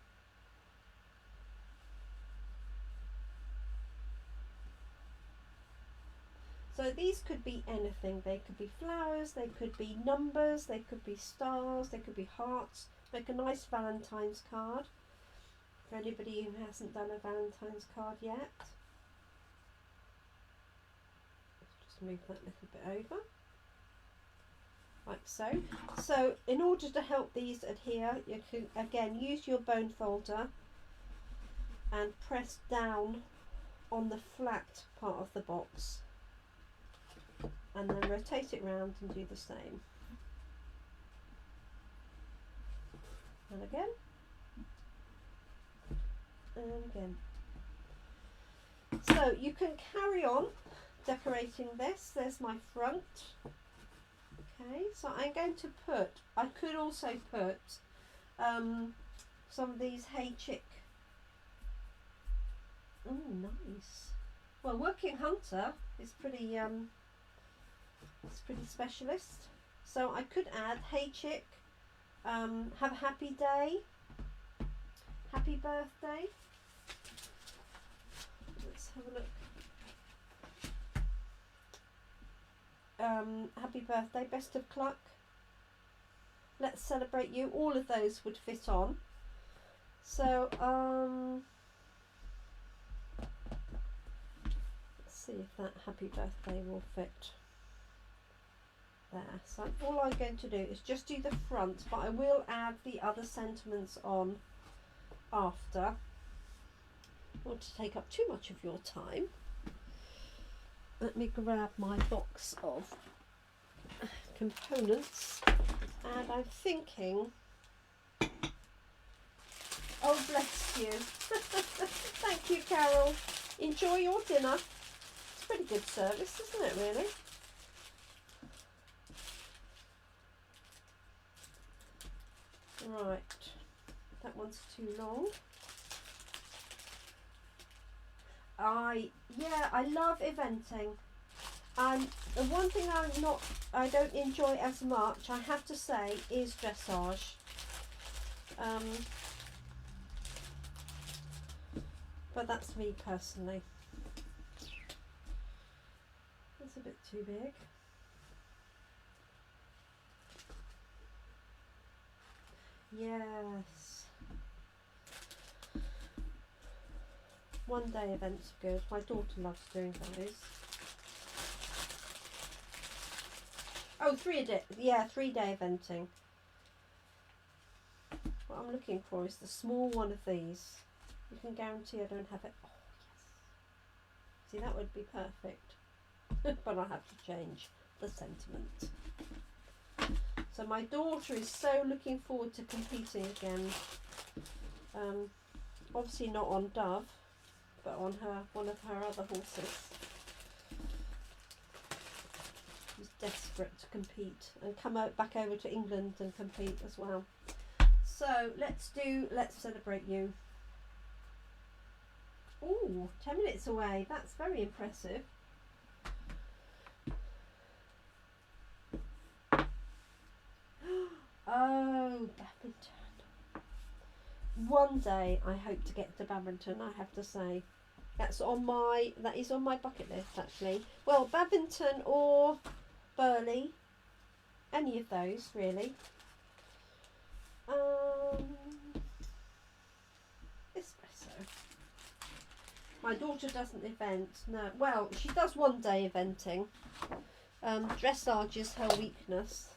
So these could be anything. They could be flowers, they could be numbers, they could be stars, they could be hearts. Make a nice Valentine's card for anybody who hasn't done a Valentine's card yet. Just move that little bit over. Like so. So in order to help these adhere, you can again use your bone folder and press down on the flat part of the box, and then rotate it round and do the same. And again. And again. So you can carry on decorating this. There's my front. Okay, so I'm going to put, I could also put some of these hay chick. Oh, nice. Well, Working Hunter is pretty it's pretty specialist. So I could add hay chick, have a happy day, happy birthday. Let's have a look. Happy birthday, best of luck, let's celebrate you. All of those would fit on. So let's see if that happy birthday will fit there. So all I'm going to do is just do the front, but I will add the other sentiments on after. I don't want to take up too much of your time. Let me grab my box of components, and I'm thinking, oh bless you. Thank you, Carol. Enjoy your dinner. It's a pretty good service, isn't it, really? Right, that one's too long. I love eventing. The one thing I don't enjoy as much, I have to say, is dressage. But that's me personally. That's a bit too big. Yes. One day events are good. My daughter loves doing those. Oh, 3 day. Yeah, 3 day eventing. What I'm looking for is the small one of these. You can guarantee I don't have it. Oh, yes. See, that would be perfect. But I'll have to change the sentiment. So my daughter is so looking forward to competing again. Obviously not on Dove, but on one of her other horses. She's desperate to compete and come back over to England and compete as well. So let's celebrate you. Ooh, 10 minutes away. That's very impressive. Oh, badminton. One day I hope to get to badminton, I have to say. That is on my bucket list, actually. Well, badminton or Burley. Any of those, really. Espresso. My daughter doesn't event. No. Well, she does one day eventing. Dressage is her weakness.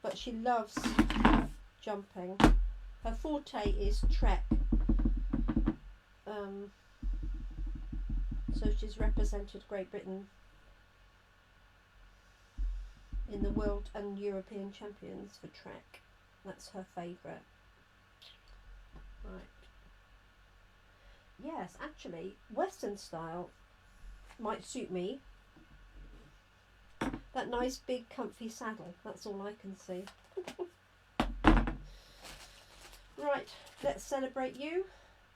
But she loves jumping. Her forte is trek. So she's represented Great Britain in the World and European Champions for trek. That's her favourite. Right. Yes, actually, Western style might suit me. That nice big comfy saddle, that's all I can see. Right, let's celebrate you.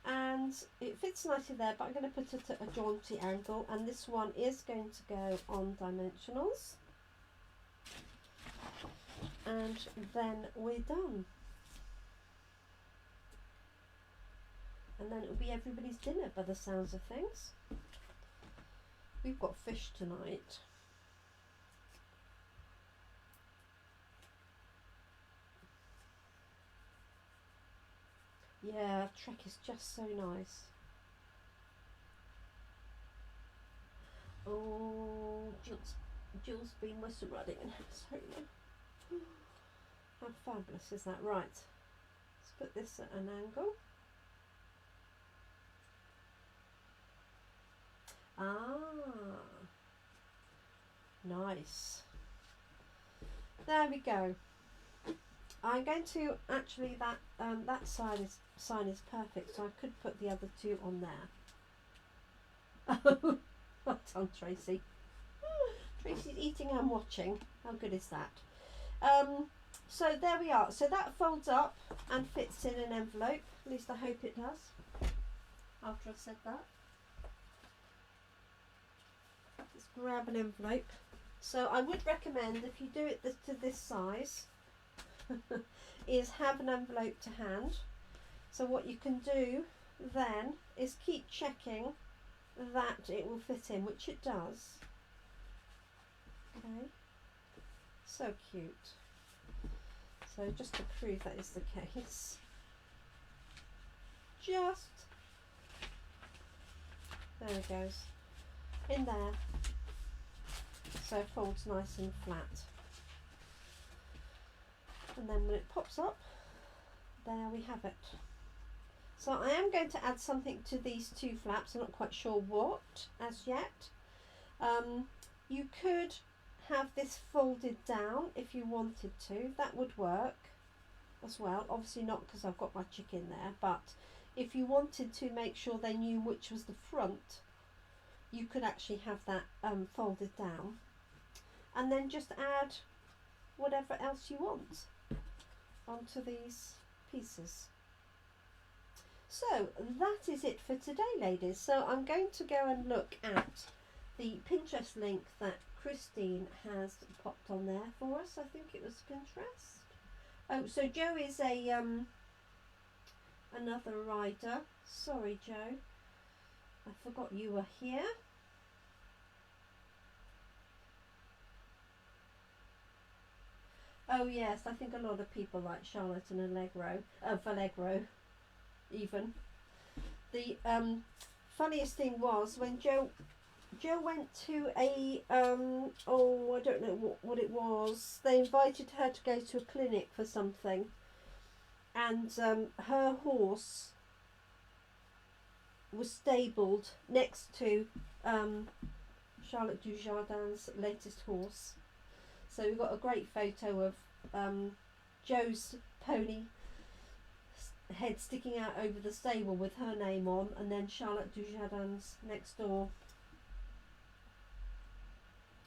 And it fits nicely there, but I'm going to put it at a jaunty angle, and this one is going to go on dimensionals. And then we're done. And then it'll be everybody's dinner by the sounds of things. We've got fish tonight. Yeah, trek is just so nice. Oh, Jules been Western riding and sorry. How fabulous is that? Right, let's put this at an angle. Ah, nice. There we go. I'm going to actually that sign is perfect, so I could put the other two on there. Well done, Tracy. Tracy's eating and watching. How good is that? So there we are. So that folds up and fits in an envelope. At least I hope it does. After I've said that, let's grab an envelope. So I would recommend, if you do it to this size, is have an envelope to hand. So what you can do then is keep checking that it will fit in, which it does. Okay, so cute. So just to prove that is the case, just there it goes in there, so it folds nice and flat. And then when it pops up, there we have it. So I am going to add something to these two flaps. I'm not quite sure what as yet. You could have this folded down if you wanted to. That would work as well. Obviously not because I've got my chick in there, but if you wanted to make sure they knew which was the front, you could actually have that folded down, and then just add whatever else you want onto these pieces. So that is it for today, ladies. So I'm going to go and look at the Pinterest link that Christine has popped on there for us. I think it was Pinterest. Oh, so Joe is a another rider. Sorry, Joe. I forgot you were here. Oh yes, I think a lot of people like Charlotte and Vallegro even. The funniest thing was when Joe went to a oh, I don't know what it was. They invited her to go to a clinic for something, and her horse was stabled next to Charlotte Dujardin's latest horse. So we've got a great photo of Joe's pony head sticking out over the stable with her name on, and then Charlotte Dujardin's next door.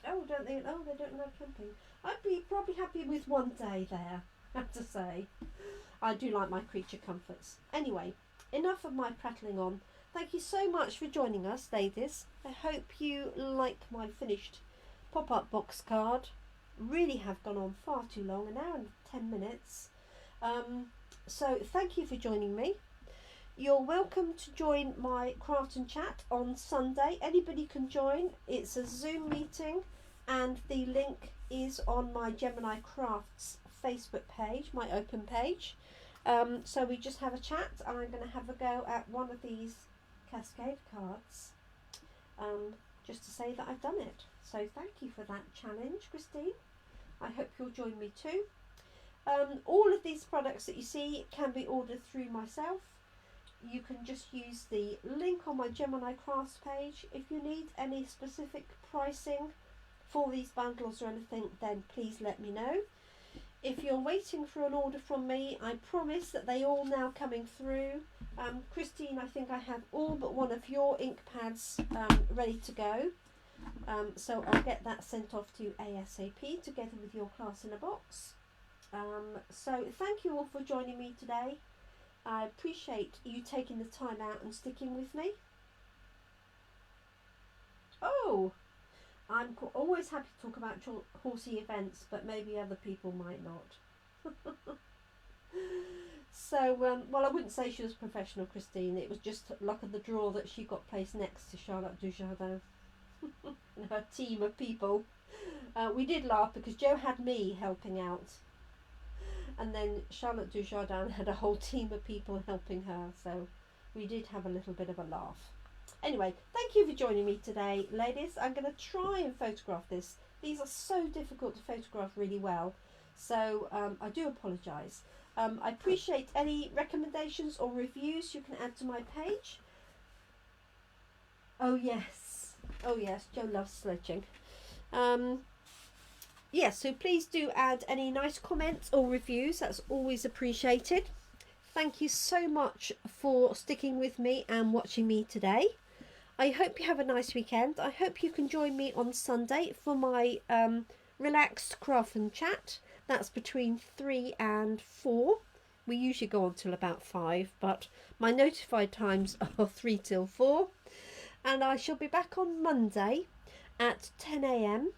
Oh, don't they? Oh, they don't know camping. I'd be probably happy with one day there, I have to say. I do like my creature comforts. Anyway, enough of my prattling on. Thank you so much for joining us, ladies. I hope you like my finished pop-up box card. Really have gone on far too long, an hour and 10 minutes. So thank you for joining me. You're welcome to join my craft and chat on Sunday. Anybody can join. It's a Zoom meeting, and the link is on my Gemini Crafts Facebook page, my open page. So we just have a chat, and I'm going to have a go at one of these Cascade cards, just to say that I've done it. So thank you for that challenge, Christine. I hope you'll join me too. All of these products that you see can be ordered through myself. You can just use the link on my Gemini Crafts page. If you need any specific pricing for these bundles or anything, then please let me know. If you're waiting for an order from me, I promise that they all now coming through. Christine, I think I have all but one of your ink pads ready to go. So I'll get that sent off to you ASAP together with your class in a box. So thank you all for joining me today. I appreciate you taking the time out and sticking with me. Oh, I'm always happy to talk about horsey events, but maybe other people might not. So, well, I wouldn't say she was professional, Christine. It was just luck of the draw that she got placed next to Charlotte Dujardin and her team of people. We did laugh because Joe had me helping out, and then Charlotte Dujardin had a whole team of people helping her, so we did have a little bit of a laugh. Anyway, thank you for joining me today, ladies. I'm going to try and photograph this. These are so difficult to photograph really well, so I do apologise. I appreciate any recommendations or reviews you can add to my page. Oh yes, Joe loves sledging. Yes, so please do add any nice comments or reviews. That's always appreciated. Thank you so much for sticking with me and watching me today. I hope you have a nice weekend. I hope you can join me on Sunday for my relaxed craft and chat. That's between 3 and 4. We usually go on till about 5, but my notified times are 3 till 4. And I shall be back on Monday at 10 AM.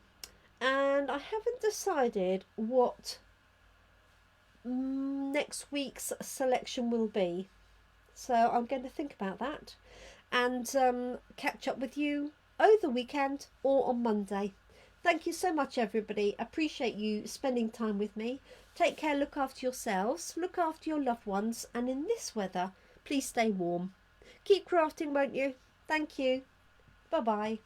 And I haven't decided what next week's selection will be. So I'm going to think about that and catch up with you over the weekend or on Monday. Thank you so much, everybody. Appreciate you spending time with me. Take care, look after yourselves, look after your loved ones, and in this weather, please stay warm. Keep crafting, won't you? Thank you. Bye-bye.